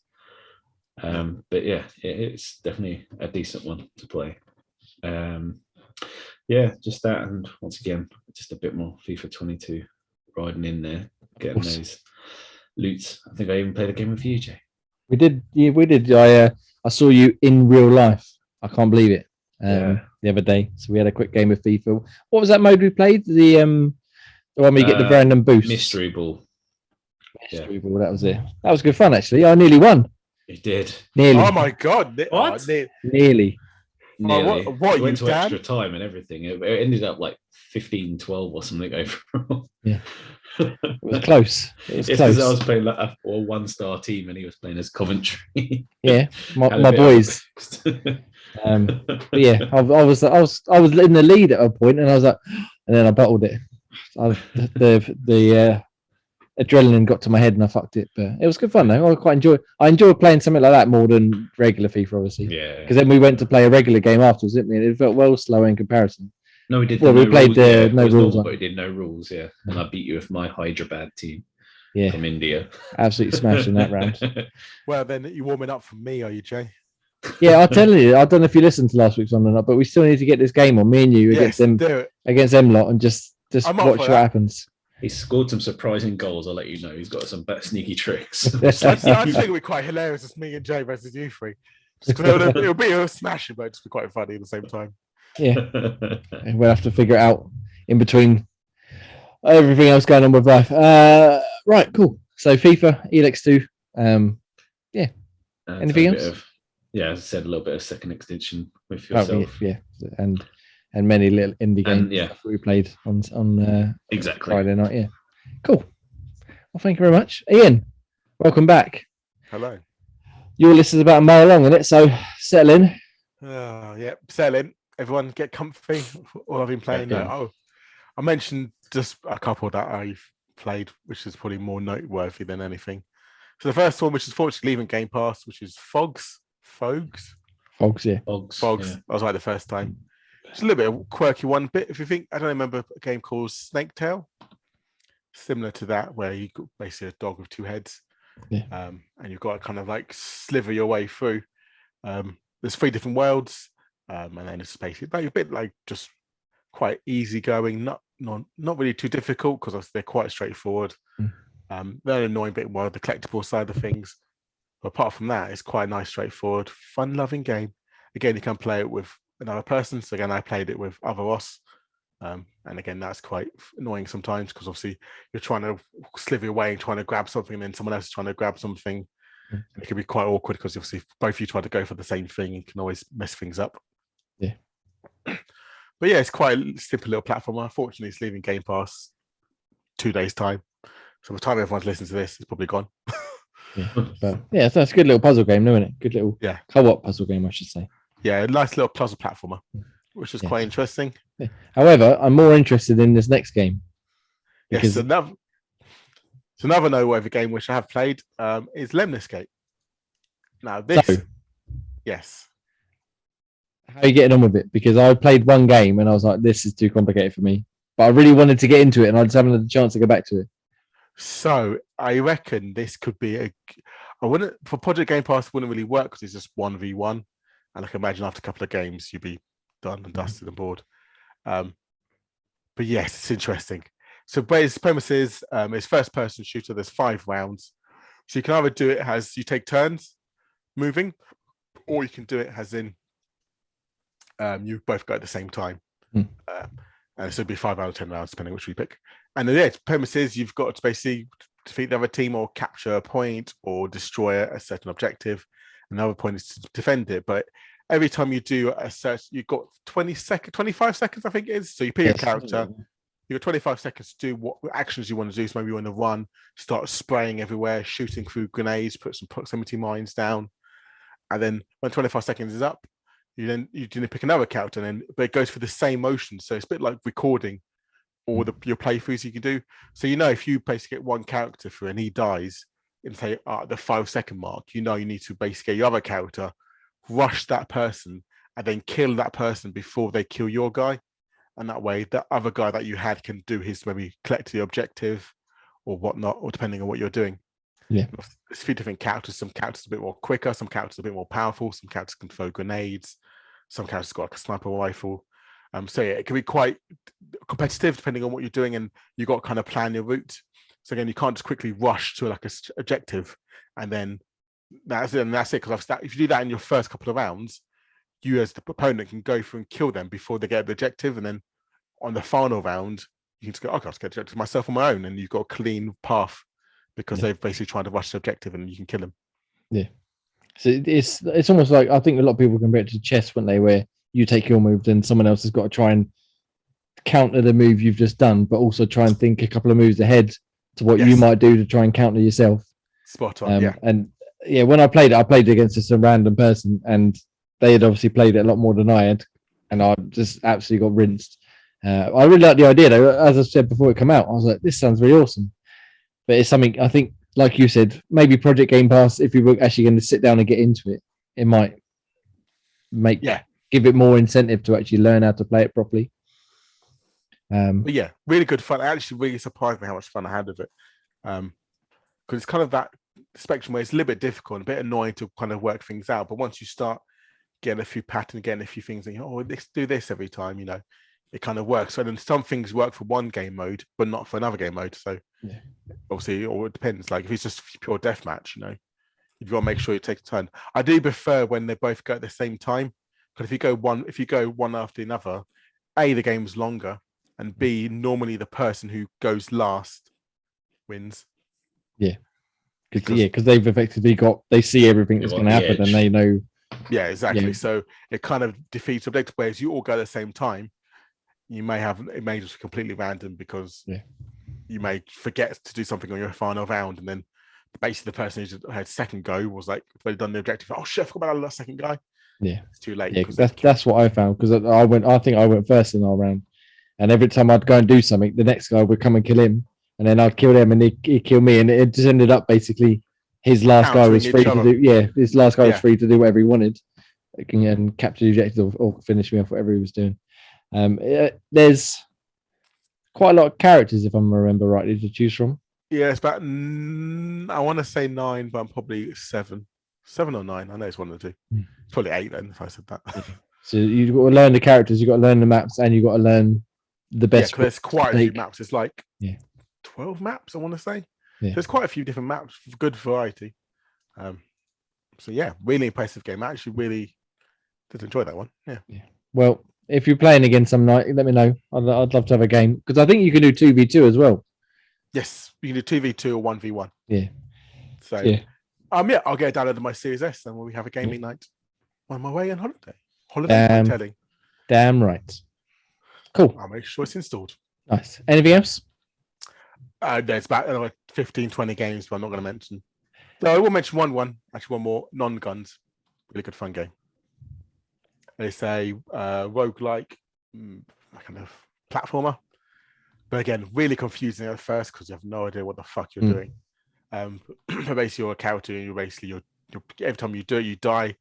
But yeah, it's definitely a decent one to play. Yeah, just that, and once again, just a bit more FIFA 22 riding in there, getting Awesome. those loots. I think I even played a game with you, Jay. We did. Yeah, we did. I saw you in real life. I can't believe it. The other day, so we had a quick game of FIFA. What was that mode we played? The one where you get the random boost. Mystery Ball. Mystery Ball. That was it. That was good fun, actually. I nearly won. You did. Nearly. Oh my god! What? Nearly. Nearly. what, It went you to Dan? extra time and everything. It ended up like 15-12 or something overall. Yeah. It was close. It was It's because I close. was playing like a one-star team and he was playing as Coventry. Yeah, Had a my bit boys. of a- But yeah, I was in the lead at a point, and I was like, and then I bottled it. The adrenaline got to my head, and I fucked it. But it was good fun though. I enjoy playing something like that more than regular FIFA, obviously. Yeah. Because then we went to play a regular game afterwards, didn't we? And it felt well slower in comparison. No, we did. Well, we played the rules. no It was rules normal, one. but we did no rules. Yeah, and I beat you with my Hyderabad team Yeah, from India. absolutely smashing that round. Well, then you're warming up for me, are you, Jay? Yeah, I'll tell you. I don't know if you listened to last week's one or not, but we still need to get this game on. Me and you Yes, against do it. them lot, and just I'm up watch for what that. happens. He scored some surprising goals. I'll let you know. He's got some better sneaky tricks. I think it'd be quite hilarious. It's me and Jay versus you three. Just 'cause it'll be a smash, but it'll be quite funny at the same time. Yeah, and we'll have to figure it out in between everything else going on with life. Right, cool. So FIFA, Helix 2. Anything a bit else? of- as I said, a little bit of Second Extinction with Oh, yourself. yeah, and many little indie And, games yeah. that we played on Exactly. Friday night. Yeah, cool. Well, thank you very much, Ian. Welcome back. Hello. Your list is about a mile long, isn't it? So settle in. Oh, yeah. Settle in. Everyone get comfy. All I've been playing. Yeah. I mentioned just a couple that I played, which is probably more noteworthy than anything. So the first one, which is fortunately leaving Game Pass, which is Fogs. Fogs. Fogs. I was right the first time. It's a little bit of a quirky one. Bit if you think, I don't remember a game called Snake Tail, similar to that, where you got basically a dog with two heads, and you've got to kind of like sliver your way through. There's 3 different worlds, and then it's basically like a bit like just quite easygoing, not really too difficult because they're quite straightforward. They're an annoying bit more the collectible side of things. But apart from that, it's quite a nice, straightforward, fun-loving game. Again, you can play it with another person. So again, I played it with other Ross. And again, that's quite annoying sometimes because obviously you're trying to sliver your way and trying to grab something, and then someone else is trying to grab something. And it can be quite awkward because obviously if both of you try to go for the same thing, you can always mess things up. Yeah. But yeah, it's quite a simple little platform. Unfortunately, it's leaving Game Pass 2 days' time. So by the time everyone's listening to this, it's probably gone. Yeah, so that's a good little puzzle game, isn't it? Good little co-op puzzle game, I should say. Yeah, a nice little puzzle platformer, which is quite interesting. Yeah. However, I'm more interested in this next game. Yes, another no-over game which I have played is Lemniscape. Now this, yes. How are you getting on with it? Because I played one game and I was like, this is too complicated for me. But I really wanted to get into it and I just haven't had the chance to go back to it. So I reckon this could be for Project Game Pass wouldn't really work because it's just 1v1. And I can imagine after a couple of games you'd be done and dusted and bored. But yes, it's interesting. So its premise is it's first person shooter. There's 5 rounds. So you can either do it as you take turns moving, or you can do it as in you both go at the same time. And so it'll be 5 out of 10 rounds, depending which we pick. And then its premise is you've got to basically defeat the other team or capture a point or destroy a certain objective. Another point is to defend it. But every time you do a search, you've got 25 seconds, I think it is. So you pick your character. You've got 25 seconds to do what actions you want to do. So maybe you want to run, start spraying everywhere, shooting through grenades, put some proximity mines down. And then when 25 seconds is up, you pick another character, but it goes for the same motion. So it's a bit like recording all your playthroughs you can do. So if you basically get one character through and he dies in say at the 5-second mark, you need to basically get your other character, rush that person, and then kill that person before they kill your guy. And that way, the other guy that you had can do his maybe collect the objective or whatnot, or depending on what you're doing. Yeah, there's a few different characters. Some characters are a bit more quicker. Some characters are a bit more powerful. Some characters can throw grenades. Some characters got like a sniper rifle. So yeah, it can be quite competitive depending on what you're doing, and you got to kind of plan your route. So again, you can't just quickly rush to like a objective, and then that's it. Because if you do that in your first couple of rounds, you as the opponent can go through and kill them before they get the objective, and then on the final round, you can just go, okay, I'll just get the objective myself on my own, and you've got a clean path because they've basically tried to rush the objective, and you can kill them. Yeah. So it's almost like, I think a lot of people compare it to chess, wouldn't they, where you take your move, then someone else has got to try and counter the move you've just done, but also try and think a couple of moves ahead to what you might do to try and counter yourself. Spot on, yeah. And yeah, when I played against just a random person, and they had obviously played it a lot more than I had, and I just absolutely got rinsed. I really like the idea, though. As I said before it came out, I was like, this sounds really awesome. But it's something, I think, like you said, maybe Project Game Pass, if you were actually going to sit down and get into it, it might give it more incentive to actually learn how to play it properly. But yeah, really good fun. It actually really surprised me how much fun I had with it. Because it's kind of that spectrum where it's a little bit difficult and a bit annoying to kind of work things out. But once you start getting a few patterns, getting a few things, and let's do this every time, it kind of works. So then some things work for one game mode, but not for another game mode. So obviously, or it depends. Like if it's just pure deathmatch, you've got to make sure you take a turn. I do prefer when they both go at the same time. Because if you go one after another, A, the game's longer, and B, normally the person who goes last wins. Yeah. Because they've effectively they see everything that's going to happen, and they know. Yeah, exactly. Yeah. So it kind of defeats objective. Whereas you all go at the same time, it may just be completely random because you may forget to do something on your final round, and then basically the person who had second go was like, they've done the objective. Oh shit, I forgot about that second guy. Yeah, it's too late. Yeah, that's what I found, because I think I went first in our round, and every time I'd go and do something, the next guy would come and kill him, and then I'd kill them, and he'd kill me, and it just ended up basically his last guy was free Countering to each do. Yeah, his last guy was Yeah. free to do whatever he wanted, and capture the objective or finish me off whatever he was doing. There's quite a lot of characters, if I remember rightly, to choose from. Yeah, it's about I want to say 9, but I'm probably 7 or 9. I know it's one of the two. Hmm. It's probably 8 then if I said that. So you've got to learn the characters, you've got to learn the maps, and you've got to learn the Yeah, best. because there's quite a few take. maps. It's like Yeah. 12 maps, I want to say. Yeah. There's quite a few different maps, good variety. So yeah, really impressive game. I actually really did enjoy that one. Yeah. Well, if you're playing again some night, let me know. I'd love to have a game, because I think you can do 2v2 as well. Yes, you can do 2v2 or 1v1. Yeah. So Yeah. I'll get it downloaded my Series S, and we have a gaming night on my way on holiday. Telling. Damn right. Cool. I'll make sure it's installed. Nice. Anything else? There's about another 15, 20 games, but I'm not going to mention. No, I will mention one. Actually, one more. Non-guns. Really good fun game. It's a roguelike kind of platformer. But again, really confusing at first because you have no idea what the fuck you're doing. But basically, you're a character, and you're every time you do it, you die.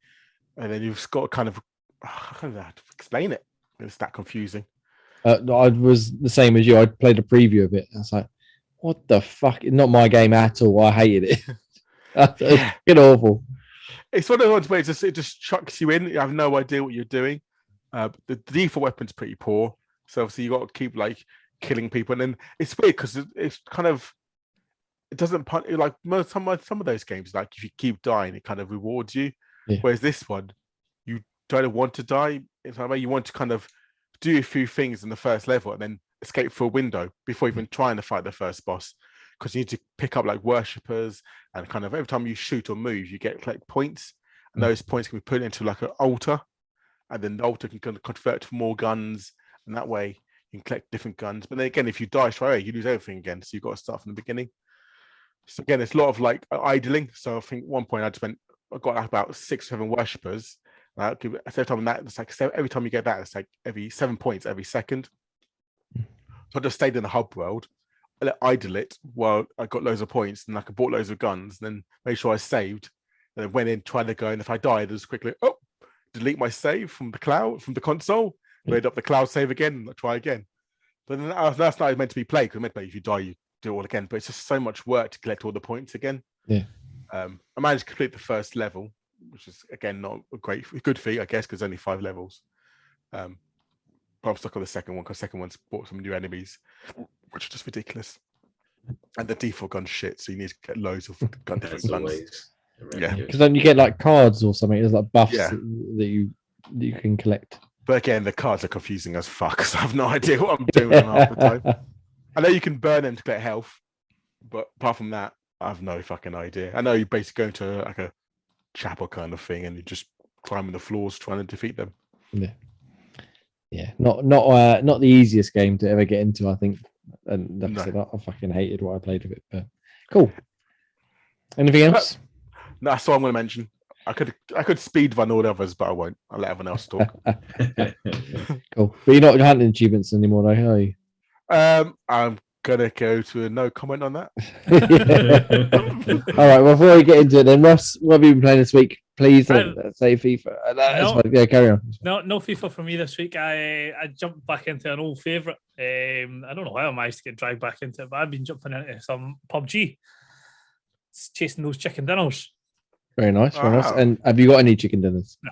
And then you've got kind of, I don't know how to explain it. It's that confusing. I was the same as you. I played a preview of it. I was like, what the fuck? Not my game at all. I hated it. It's awful. It's one of those ones where it just chucks you in. You have no idea what you're doing. The default weapon's pretty poor. So obviously you got to keep like killing people. And then it's weird because it's kind of, it doesn't punch like some of those games, like if you keep dying, it kind of rewards you. Yeah. Whereas this one, you don't want to die. It's like you want to kind of do a few things in the first level and then escape through a window before even trying to fight the first boss. Because you need to pick up like worshippers, and kind of every time you shoot or move, you get like points, and those points can be put into like an altar, and then the altar can kind of convert to more guns, and that way you can collect different guns. But then again, if you die straight away, you lose everything again, so you've got to start from the beginning. So again, it's a lot of like idling. So I think at one point I got about 6 or 7 worshippers. Every time that, it's like every time you get that, it's like every 7 points every second. So I just stayed in the hub world. I let idle it while I got loads of points, and I could bought loads of guns, and then made sure I saved, and then went in, tried to go, and if I died, just quickly delete my save from the console, load up the cloud save again, and try again. But then that's not meant to be played, because if you die, you do it all again. But it's just so much work to collect all the points again. Yeah. I managed to complete the first level, which is again not a good feat, I guess, because only 5 levels. But I'm stuck on the second one because the second one's brought some new enemies, which is just ridiculous. And the default gun's shit, so you need to get loads of different guns. Yeah, because then you get like cards or something. There's like buffs Yeah. that you can collect. But again, the cards are confusing as fuck, so I have no idea what I'm doing half the time. I know you can burn them to collect health, but apart from that, I have no fucking idea. I know you basically go into like a chapel kind of thing, and you just climbing the floors trying to defeat them. Yeah, not the easiest game to ever get into, I think. And like I said, I fucking hated what I played of it. But cool. Anything else? No, that's all I'm going to mention. I could speed run all the others, but I won't. I'll let everyone else talk. Cool. But you're not hunting achievements anymore, though, are you? I'm gonna go to a no comment on that. All right. Well, before we get into it, then Ross, what have you been playing this week? Please don't say FIFA. That's fine. Yeah, carry on. No FIFA for me this week. I jumped back into an old favourite. I don't know how I managed to get dragged back into it, but I've been jumping into some PUBG. It's chasing those chicken dinners. Very nice. Very nice. And have you got any chicken dinners? No.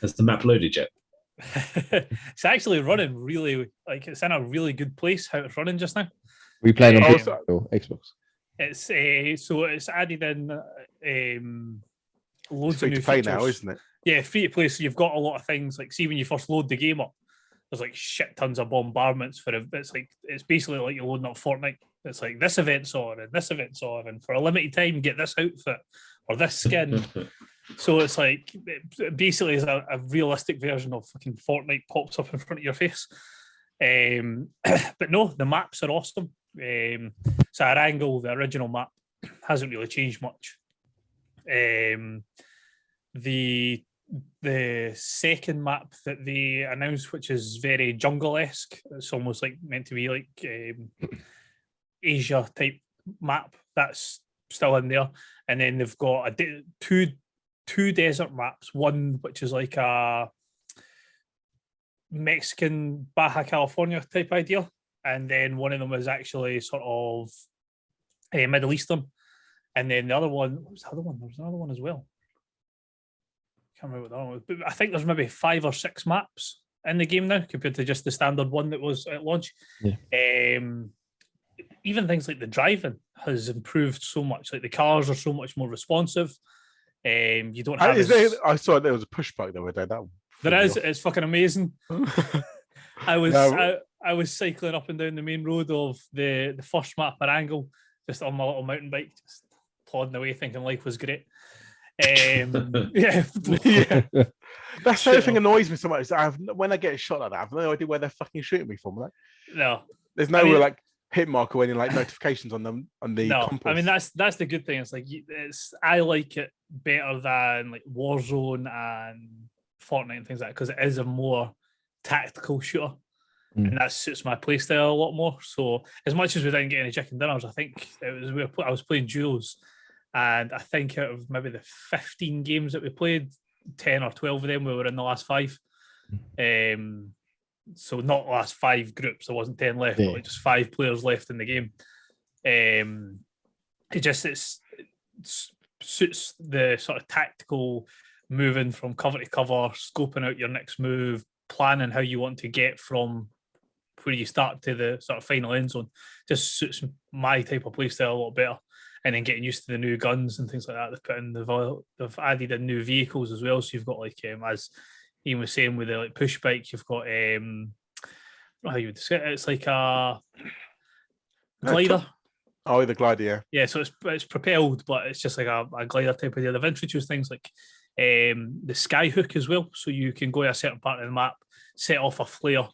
Has the map loaded yet? It's actually running really, like it's in a really good place how it's running just now. We playing on Also- PS or Xbox? It's so it's added in It's loads of free new to play features. now, isn't it? Yeah, free to play. So you've got a lot of things like, see, when you first load the game up, there's like shit tons of bombardments for it. It's basically like you're loading up Fortnite. It's like this event's on and this event's on, and for a limited time get this outfit or this skin. So it's like it basically is a realistic version of fucking Fortnite pops up in front of your face. But no, the maps are awesome. So Arangle, the original map, hasn't really changed much. The second map that they announced, which is very jungle-esque, it's almost like meant to be like Asia type map that's still in there, and then they've got two desert maps. One which is like a Mexican Baja California type idea, and then one of them is actually sort of Middle Eastern, and then the other one, what was the other one? There was another one as well. Can't remember what the other one was, but I think there's maybe 5 or 6 maps in the game now compared to just the standard one that was at launch. Yeah. Even things like the driving has improved so much. Like the cars are so much more responsive. You don't have. I saw there was a push bike the other day. There is. It's fucking amazing. I was cycling up and down the main road of the first map at Angle, just on my little mountain bike, just plodding away, thinking life was great. Yeah. That's the other thing annoys me so much. When I get a shot like that, I have no idea where they're fucking shooting me from. Like, no, there's no real like hit mark or any like notifications on the compass. I mean that's the good thing. It's like I like it better than like Warzone and Fortnite and things like that, because it is a more tactical shooter, and that suits my playstyle a lot more. So as much as we didn't get any chicken dinners, I think I was playing duos, and I think out of maybe the 15 games that we played, 10 or 12 of them we were in the last 5. So not the last 5 groups, there wasn't 10 left, but like just 5 players left in the game. It suits the sort of tactical moving from cover to cover, scoping out your next move, planning how you want to get from where you start to the sort of final end zone. Just suits my type of playstyle a lot better. And then getting used to the new guns and things like that. They've added in new vehicles as well. So you've got like as Ian was saying with the like push bike, you've got I don't know how you would describe it. It's like a glider. Oh, the glider, yeah. Yeah, so it's propelled, but it's just like a glider type of deal. They've introduced things like the sky hook as well, so you can go to a certain part of the map, set off a flare,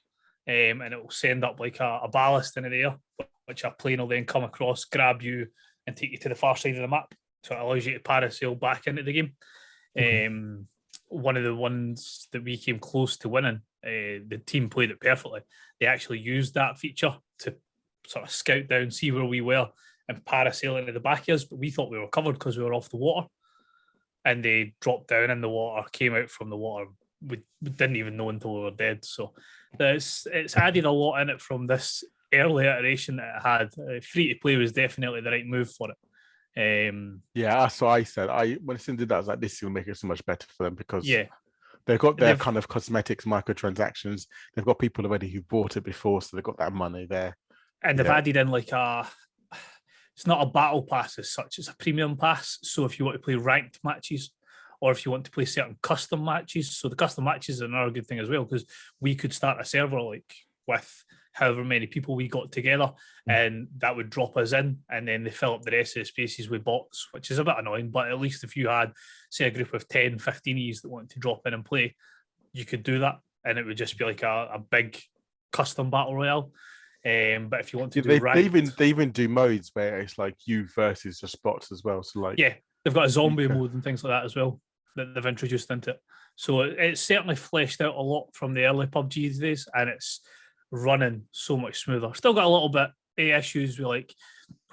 and it will send up like a ballast in the air, which a plane will then come across, grab you, and take you to the far side of the map. So it allows you to parasail back into the game. Okay. One of the ones that we came close to winning, the team played it perfectly. They actually used that feature to sort of scout down, see where we were, and parasail into the back of us, but we thought we were covered because we were off the water. And they dropped down in the water, came out from the water. We didn't even know until we were dead. So it's added a lot in it from this early iteration that it had. Free to play was definitely the right move for it. Yeah, that's what I said. When I did that, I was like, this will make it so much better for them, because they've got their kind of cosmetics, microtransactions. They've got people already who bought it before, so they've got that money there. And they've added in like it's not a battle pass as such, it's a premium pass. So if you want to play ranked matches, or if you want to play certain custom matches, so the custom matches are another good thing as well, because we could start a server like with however many people we got together, and that would drop us in, and then they fill up the rest of the spaces with bots, which is a bit annoying. But at least if you had, say, a group of 10, 15 that wanted to drop in and play, you could do that, and it would just be like a big custom battle royale. But if you want to do ranked, they even do modes where it's like you versus just bots as well. So like, yeah, they've got a zombie mode and things like that as well that they've introduced into it. So it's certainly fleshed out a lot from the early PUBG days, and it's running so much smoother. Still got a little bit of issues with like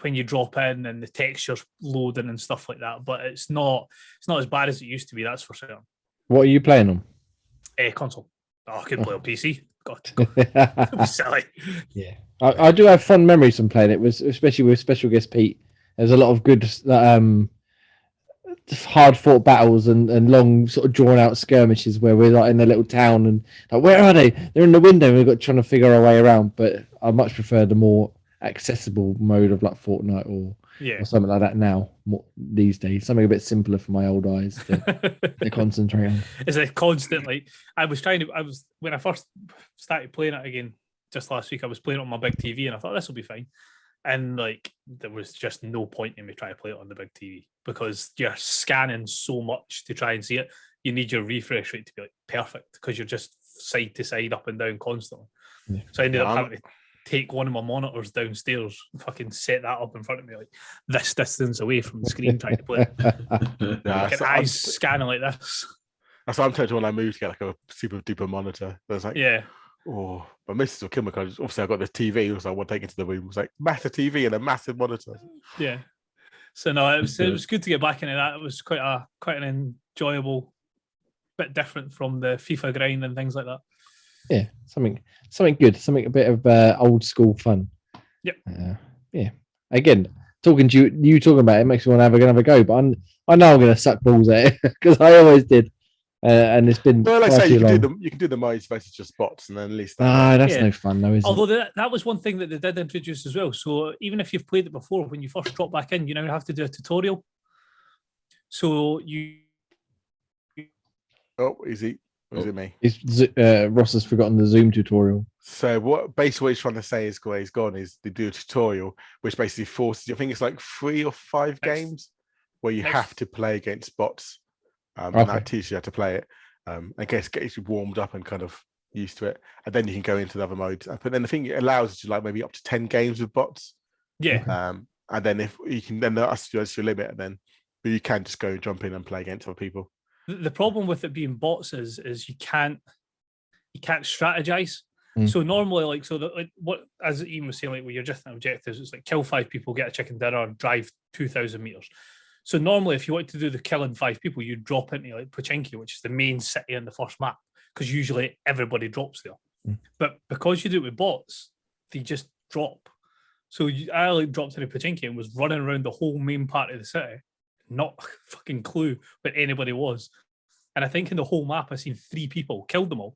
when you drop in and the textures loading and stuff like that, but it's not as bad as it used to be, that's for certain. What are you playing on? Console. I couldn't play on PC. God, silly. Yeah, I do have fond memories from playing it, especially with special guest Pete. There's a lot of good hard fought battles and long sort of drawn out skirmishes where we're like in a little town and like, where are they? They're in the window. We've got trying to figure our way around. But I much prefer the more accessible mode of like Fortnite or something like that now. More these days, something a bit simpler for my old eyes to concentrate on. It's a constant like when I first started playing it again just last week. I was playing it on my big TV and I thought this will be fine. And like there was just no point in me trying to play it on the big TV because you're scanning so much to try and see it. You need your refresh rate to be like perfect because you're just side to side, up and down constantly. Yeah. So I ended up having to take one of my monitors downstairs and fucking set that up in front of me, like this distance away from the screen, trying to play it. Like eyes scanning like this. That's what I'm tempted when I moved to get like a super duper monitor. There's like, Oh, my missus will kill me because obviously I got the TV, so I want to take it to the room. It was like massive TV and a massive monitor. Yeah. So no, it was good to get back into that. It was quite an enjoyable, bit different from the FIFA grind and things like that. Yeah, something good, something a bit of old school fun. Yep. Yeah. Again, talking to you talking about it makes me want to have another go. But I know I'm going to suck balls at it because I always did, and it's been. Well, like I say, you can do the modes versus just bots, and then at least that's no fun though, is it? Although that was one thing that they did introduce as well. So even if you've played it before, when you first drop back in, you now have to do a tutorial. So you. Oh, is he? Or is it me? Ross has forgotten the Zoom tutorial. So what he's trying to say is where he's gone is they do a tutorial which basically forces you, I think it's like 3 or 5 games where you have to play against bots. And that teaches you how to play it. I guess gets you warmed up and kind of used to it. And then you can go into the other modes. But then the thing it allows you to like maybe up to 10 games with bots. Yeah. And then if you can then that's your limit, and then but you can just go and jump in and play against other people. The problem with it being bots is you can't strategize. So normally, what as Ian was saying, like with your just objectives, it's like kill 5 people, get a chicken dinner, drive 2,000 meters. So normally, if you want to do the killing 5 people, you drop into like Pochinki, which is the main city in the first map, because usually everybody drops there. But because you do it with bots, they just drop. So I dropped into Pochinki and was running around the whole main part of the city, not a fucking clue what anybody was. And I think in the whole map, I seen 3 people, killed them all,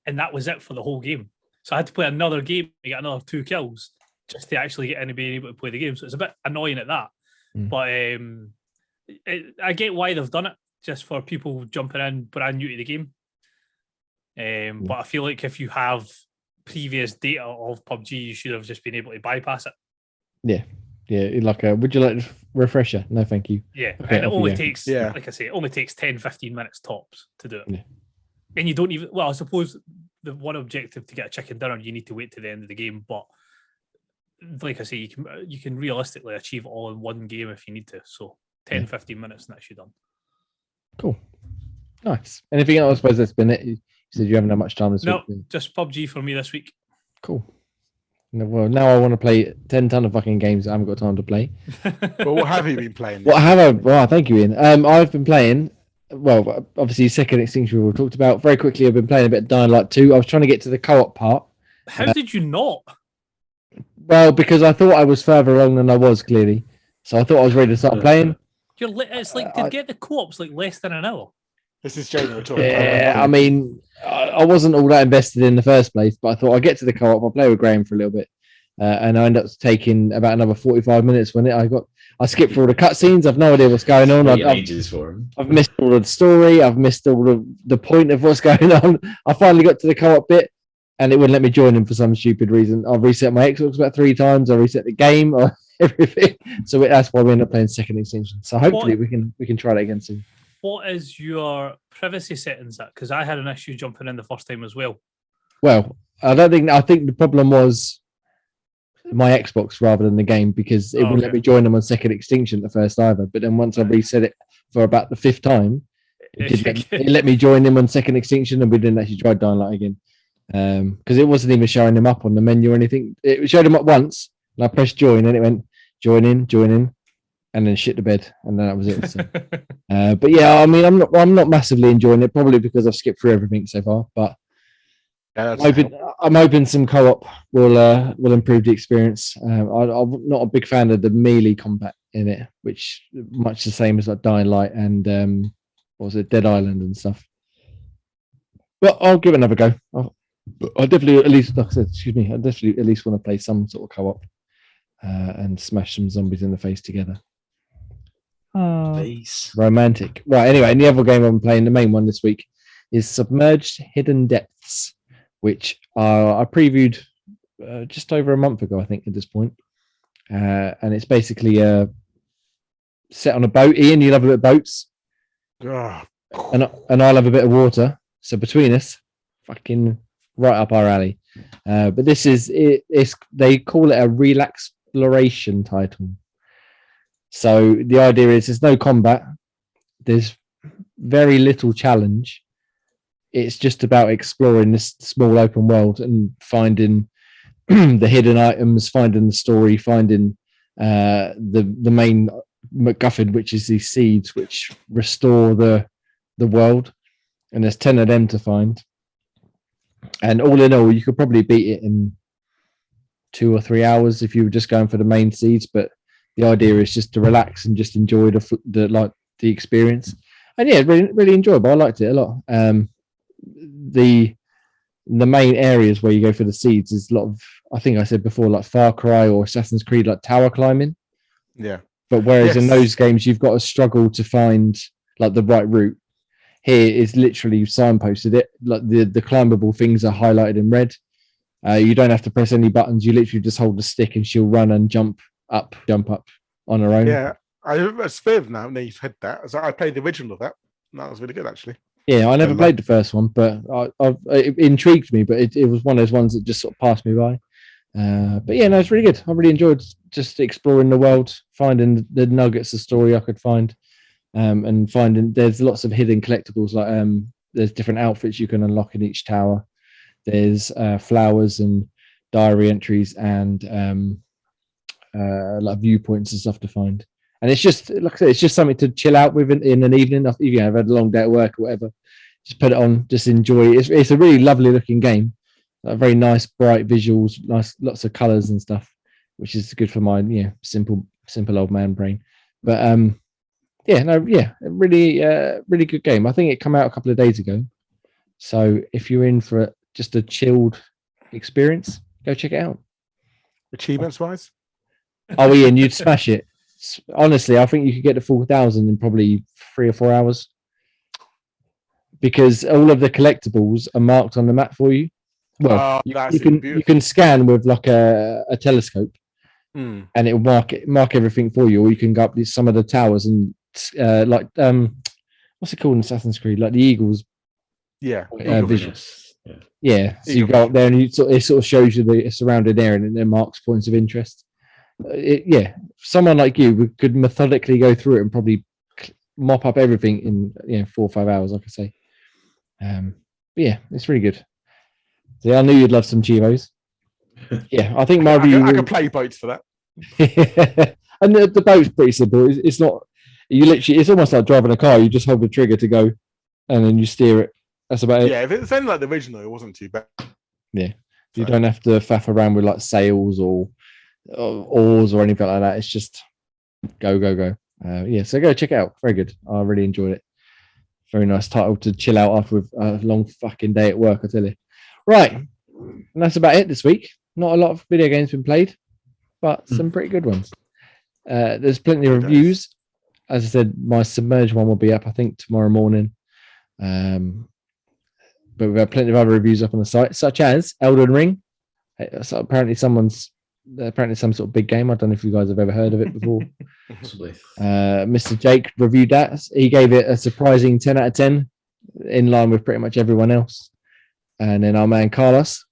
and that was it for the whole game. So I had to play another game to get another 2 kills just to actually get anybody able to play the game. So it's a bit annoying at that. But I get why they've done it, just for people jumping in brand new to the game. But I feel like if you have previous data of PUBG, you should have just been able to bypass it. Yeah, like would you like a refresher? No, thank you. Yeah, Okay, and it only takes, Yeah. like I say, it only takes 10, 15 minutes tops to do it. Yeah. And you don't even, well, I suppose the one objective to get a chicken dinner, you need to wait to the end of the game. But like I say, you can realistically achieve it all in one game if you need to. So 10, 15 minutes and that's you done. Cool. Nice. Anything else? I suppose that's been it. You said you haven't had much time this week. No, just PUBG for me this week. Cool. Well, now I want to play 10 ton of fucking games I haven't got time to play. Well, what have you been playing? What have I? Well, thank you, Ian. I've been playing, well, obviously Second Extinction we've talked about. Very quickly, I've been playing a bit of Dying Light 2. I was trying to get to the co-op part. How did you not? Well, because I thought I was further along than I was, clearly. So I thought I was ready to start playing. It's like to get the co-op's like less than an hour. This is Jamie we're talking Yeah, about. I mean, I wasn't all that invested in the first place, but I thought I'll get to the co-op. I'll play with Graham for a little bit. And I ended up taking about another 45 minutes when I skipped through all the cutscenes. I've no idea what's going on. Ages for him. I've missed all of the story. I've missed all of the point of what's going on. I finally got to the co-op bit and it wouldn't let me join him for some stupid reason. I've reset my Xbox about 3 times. I reset the game or everything. So that's why we end up playing Second Extinction. So hopefully we can try that again soon. What is your privacy settings at? Because I had an issue jumping in the first time as well. Well, I think the problem was my Xbox rather than the game, because it wouldn't let me join them on Second Extinction at first either. But then once I reset it for about the 5th time, it let me join them on Second Extinction, and we didn't actually try Dying Light again because it wasn't even showing them up on the menu or anything. It showed them up once, and I pressed join, and it went join in, and then shit the bed, and then that was it. So. But yeah, I mean, I'm not massively enjoying it, probably because I've skipped through everything so far, but. I'm hoping some co-op will improve the experience. I'm not a big fan of the melee combat in it, which much the same as like Dying Light and what was it, Dead Island and stuff. But I'll give it another go. I definitely at least, like I said, I definitely at least want to play some sort of co-op and smash some zombies in the face together. Romantic. Right. Anyway, and the other game I'm playing, the main one this week, is Submerged Hidden Depths, which I previewed just over a month ago, I think, at this point. And it's basically set on a boat. Ian, you love a bit of boats. And I love a bit of water. So between us, fucking right up our alley. But this is, they call it a relaxploration title. So the idea is there's no combat. There's very little challenge. it's just about exploring this small open world and finding the hidden items, finding the story, finding the main MacGuffin, which is these seeds which restore the world. And there's 10 of them to find. And all in all, you could probably beat it in 2 or 3 hours if you were just going for the main seeds. But the idea is just to relax and just enjoy the experience. And yeah, really, really enjoyable. I liked it a lot. The main areas where you go for the seeds is a lot of, I think I said before, like Far Cry or Assassin's Creed, like tower climbing. Yeah. But whereas in those games, you've got to struggle to find like the right route. Here is literally signposted it. Like the climbable things are highlighted in red. You don't have to press any buttons. You literally just hold the stick and she'll run and jump up on her own. Yeah. It's fair now. Now you've had that. So I played the original of that. And that was really good, actually. Yeah, I never played the first one, but it intrigued me. But it was one of those ones that just sort of passed me by. But yeah, no, it's really good. I really enjoyed just exploring the world, finding the nuggets of story I could find, and finding there's lots of hidden collectibles. Like there's different outfits you can unlock in each tower. There's flowers and diary entries and like viewpoints and stuff to find. And it's just, like I said, it's just something to chill out with in an evening. If you have had a long day at work or whatever, just put it on, just enjoy it. It's a really lovely looking game. Very nice, bright visuals, nice, lots of colours and stuff, which is good for my simple old man brain. But really good game. I think it came out a couple of days ago. So if you're in for just a chilled experience, go check it out. Achievements wise? Oh, Ian, you'd smash it. Honestly, I think you could get the full 1,000 in probably 3 or 4 hours, because all of the collectibles are marked on the map for you. Well, you can scan with like a telescope, and it will mark everything for you. Or you can go up some of the towers and what's it called in Assassin's Creed? Like the Eagles. Yeah. Vision. Yeah. So you go up there and it sort of shows you the surrounding area and it marks points of interest. Someone like you could methodically go through it and probably mop up everything in 4 or 5 hours, like I say. It's really good. So I knew you'd love some Chivos. Yeah, I think my review. I can play boats for that. And the boat's pretty simple. It's not. You literally, it's almost like driving a car. You just hold the trigger to go, and then you steer it. That's about it. Yeah, if it's anything like the original, it wasn't too bad. Yeah, you don't have to faff around with like sails or oars or anything like that. It's just go. So go check it out. Very good. I really enjoyed it. Very nice title to chill out after a long fucking day at work, I tell you. Right, and that's about it this week. Not a lot of video games been played, but some pretty good ones. There's plenty of reviews. As I said, my Submerged one will be up, I think, tomorrow morning. But we've got plenty of other reviews up on the site, such as Elden Ring. So apparently some sort of big game. I don't know if you guys have ever heard of it before. Possibly. Mr. Jake reviewed that. He gave it a surprising 10 out of 10, in line with pretty much everyone else. And then our man Carlos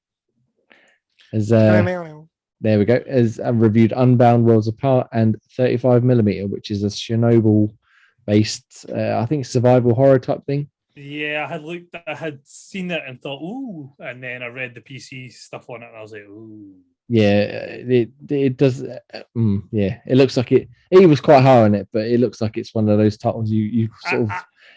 has there we go, has reviewed Unbound Worlds Apart and 35mm, which is a Chernobyl based I think survival horror type thing. Yeah, I had seen that and thought, ooh, and then I read the PC stuff on it and I was like, ooh. Yeah, it does. It looks like it. He was quite high on it, but it looks like it's one of those titles you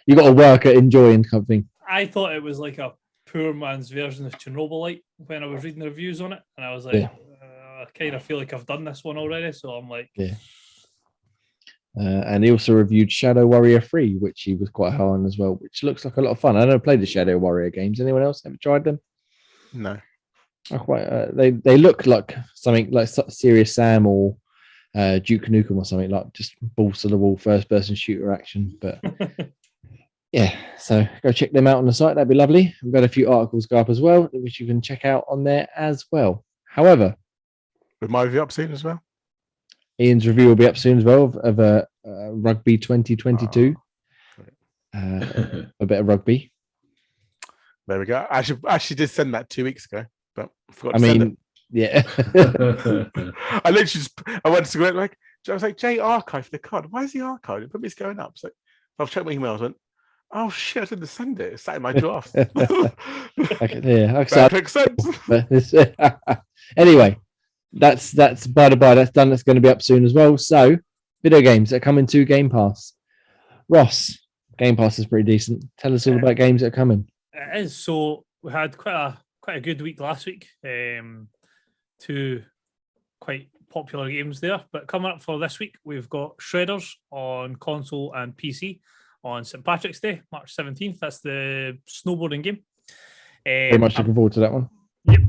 got to work at enjoying kind of thing. I thought it was like a poor man's version of Chernobylite when I was reading the reviews on it, and I was like, I kind of feel like I've done this one already, so I'm like, and he also reviewed Shadow Warrior 3, which he was quite high on as well, which looks like a lot of fun. I never played the Shadow Warrior games. Anyone else ever tried them? No. They look like something like Serious Sam or Duke Nukem or something, like just balls to the wall first person shooter action. But so go check them out on the site. That'd be lovely. We've got a few articles go up as well, which you can check out on there as well. However, with my review up soon as well. Ian's review will be up soon as well of Rugby 2022. A bit of rugby. There we go. I actually did send that 2 weeks ago, but I forgot to send it. Yeah. I literally I went to go I was like, Jay archived the card. Why is he archived? It probably is going up. So I've checked my emails. Went, Oh shit! I didn't send it. It's sat in my draft. Okay, yeah, like I That said, makes sense. but anyway, that's by the by. That's done. That's going to be up soon as well. So, video games that are coming to Game Pass. Ross, Game Pass is pretty decent. Tell us all about games that are coming. It is. So we had quite a good week last week. Two quite popular games there. But coming up for this week, we've got Shredders on console and PC on St. Patrick's Day, March 17th. That's the snowboarding game. Very much looking forward to that one. Yep.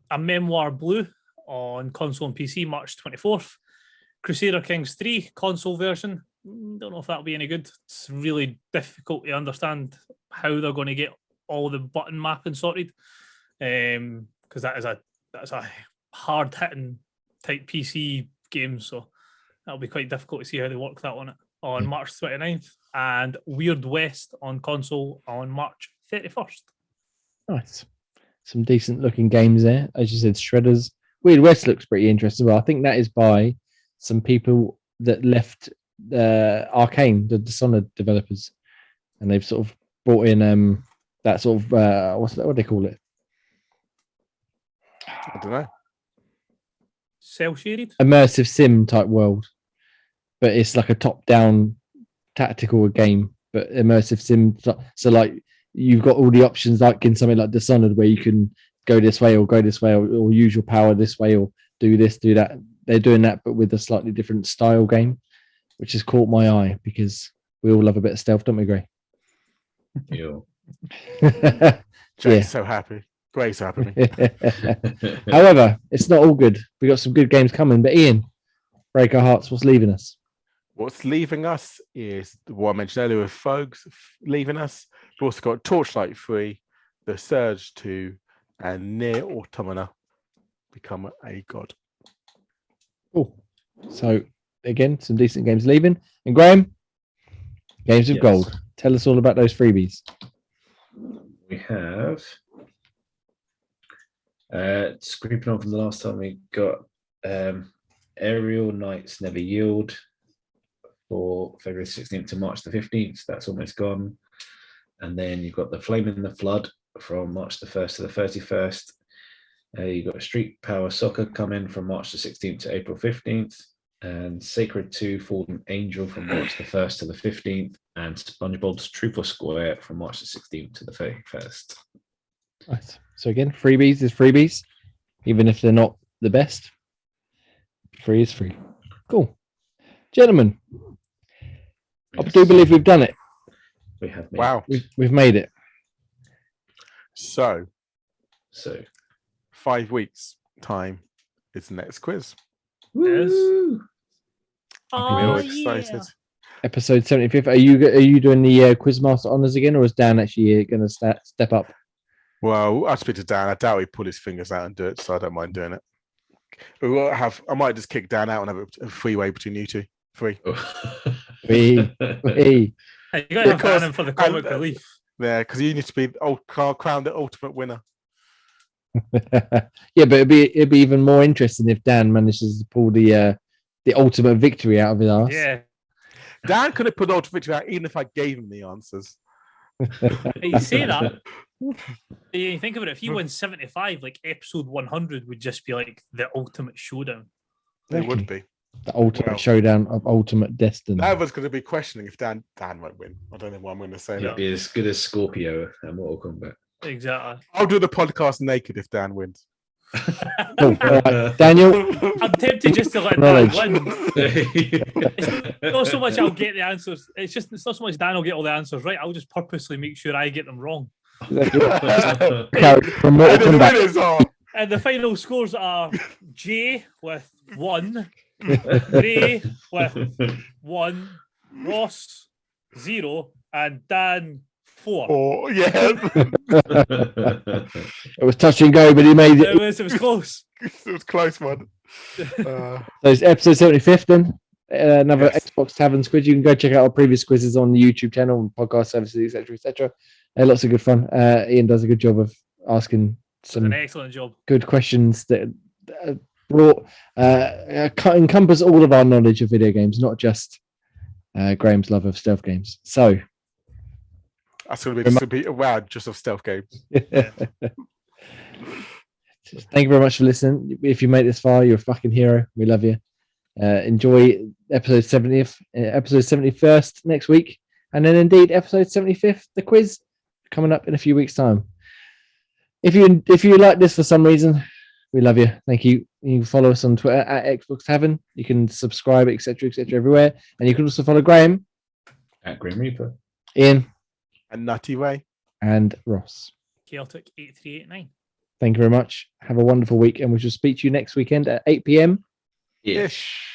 A Memoir Blue on console and PC, March 24th. Crusader Kings 3 console version. Don't know if that'll be any good. It's really difficult to understand how they're going to get all the button mapping sorted, because that's a hard hitting type PC game. So that'll be quite difficult to see how they work that on March 29th. And Weird West on console on March 31st. Nice. Some decent looking games there. As you said, Shredders. Weird West looks pretty interesting. Well, I think that is by some people that left Arcane, the Dishonored developers, and they've sort of brought in that sort of what do they call it? I don't know. Cell shaded? Immersive sim type world, but it's like a top down tactical game, but immersive sim. So like you've got all the options, like in something like Dishonored, where you can go this way or go this way, or use your power this way, or do this, do that. They're doing that, but with a slightly different style game, which has caught my eye because we all love a bit of stealth, don't we, Gray? Yeah. Jay's so happy. Gray's so happy. However, it's not all good. We got some good games coming, but Ian, break our hearts. What's leaving us? What's leaving us is what I mentioned earlier with Fogs leaving us. We've also got Torchlight 3, The Surge 2, and Near Automata Become a God. Cool. So again, some decent games leaving. And Graham, Games of Gold. Tell us all about those freebies. We have scraping on from the last time we got Aerial Knights Never Yield for February 16th to March the 15th. That's almost gone. And then you've got the Flame in the Flood from March the 1st to the 31st. You've got Street Power Soccer coming from March the 16th to April 15th. And Sacred 2 Fallen Angel from March the 1st to the 15th. And SpongeBob's Truth or Square from March the 16th to the 31st. Right. So again, freebies is freebies, even if they're not the best. Free is free. Cool. Gentlemen, I do believe we've done it. We have made Wow. We've made it. So So 5 weeks time is the next quiz. Yes. We're Oh, all excited. Episode 75th. Are you doing the Quizmaster honors again, or is Dan actually going to step up? Well, I'll speak to Dan. I doubt he'd pull his fingers out and do it, so I don't mind doing it. I might just kick Dan out and have a freeway between you two. Free. Hey. You got to have Because- Dan in for the comic relief. Yeah, because you need to be crowned the ultimate winner. Yeah, but it'd be even more interesting if Dan manages to pull the ultimate victory out of his ass. Yeah. Dan could have put the ultimate victory out even if I gave him the answers. You say that. You think of it, if he wins 75, like episode 100 would just be like the ultimate showdown. It would be. The ultimate Well. showdown of ultimate destiny. That was going to be questioning if Dan won't win. I don't know why I'm going to say He'd that. be as good as Scorpio and Mortal Kombat. Exactly. I'll do the podcast naked if Dan wins. Cool. All right. Daniel, I'm tempted just to let Dan Knowledge. win. It's not so much I'll get the answers. It's not so much Dan will get all the answers right. I'll just purposely make sure I get them wrong. character from Mortal And the Kombat. winners are And the final scores are Jay with 1, Ray with 1, Ross 0, and Dan 4. four. Yeah, It was touch and go, but he made it. It was close. it was close one. So it's episode 75th then. Another Yes. Xbox Tavern quiz. You can go check out our previous quizzes on the YouTube channel and podcast services, etc., etc. Lots of good fun. Ian does a good job of asking some An excellent job. good questions that brought encompass all of our knowledge of video games, not just Graham's love of stealth games. So That's going to be just a wow, just of stealth games. Thank you very much for listening. If you made this far, you're a fucking hero. We love you. Enjoy episode 70th, episode 71st next week, and then indeed episode 75th, the quiz, coming up in a few weeks' time. If you like this for some reason, we love you. Thank you. You can follow us on Twitter at Xbox Tavern. You can subscribe, etc., everywhere, and you can also follow Graham At Grim Reaper. Ian And Nutty Way. and Ross. Chaotic 8389. Thank you very much. Have a wonderful week, and we shall speak to you next weekend at 8 p.m. Yeah. Ish.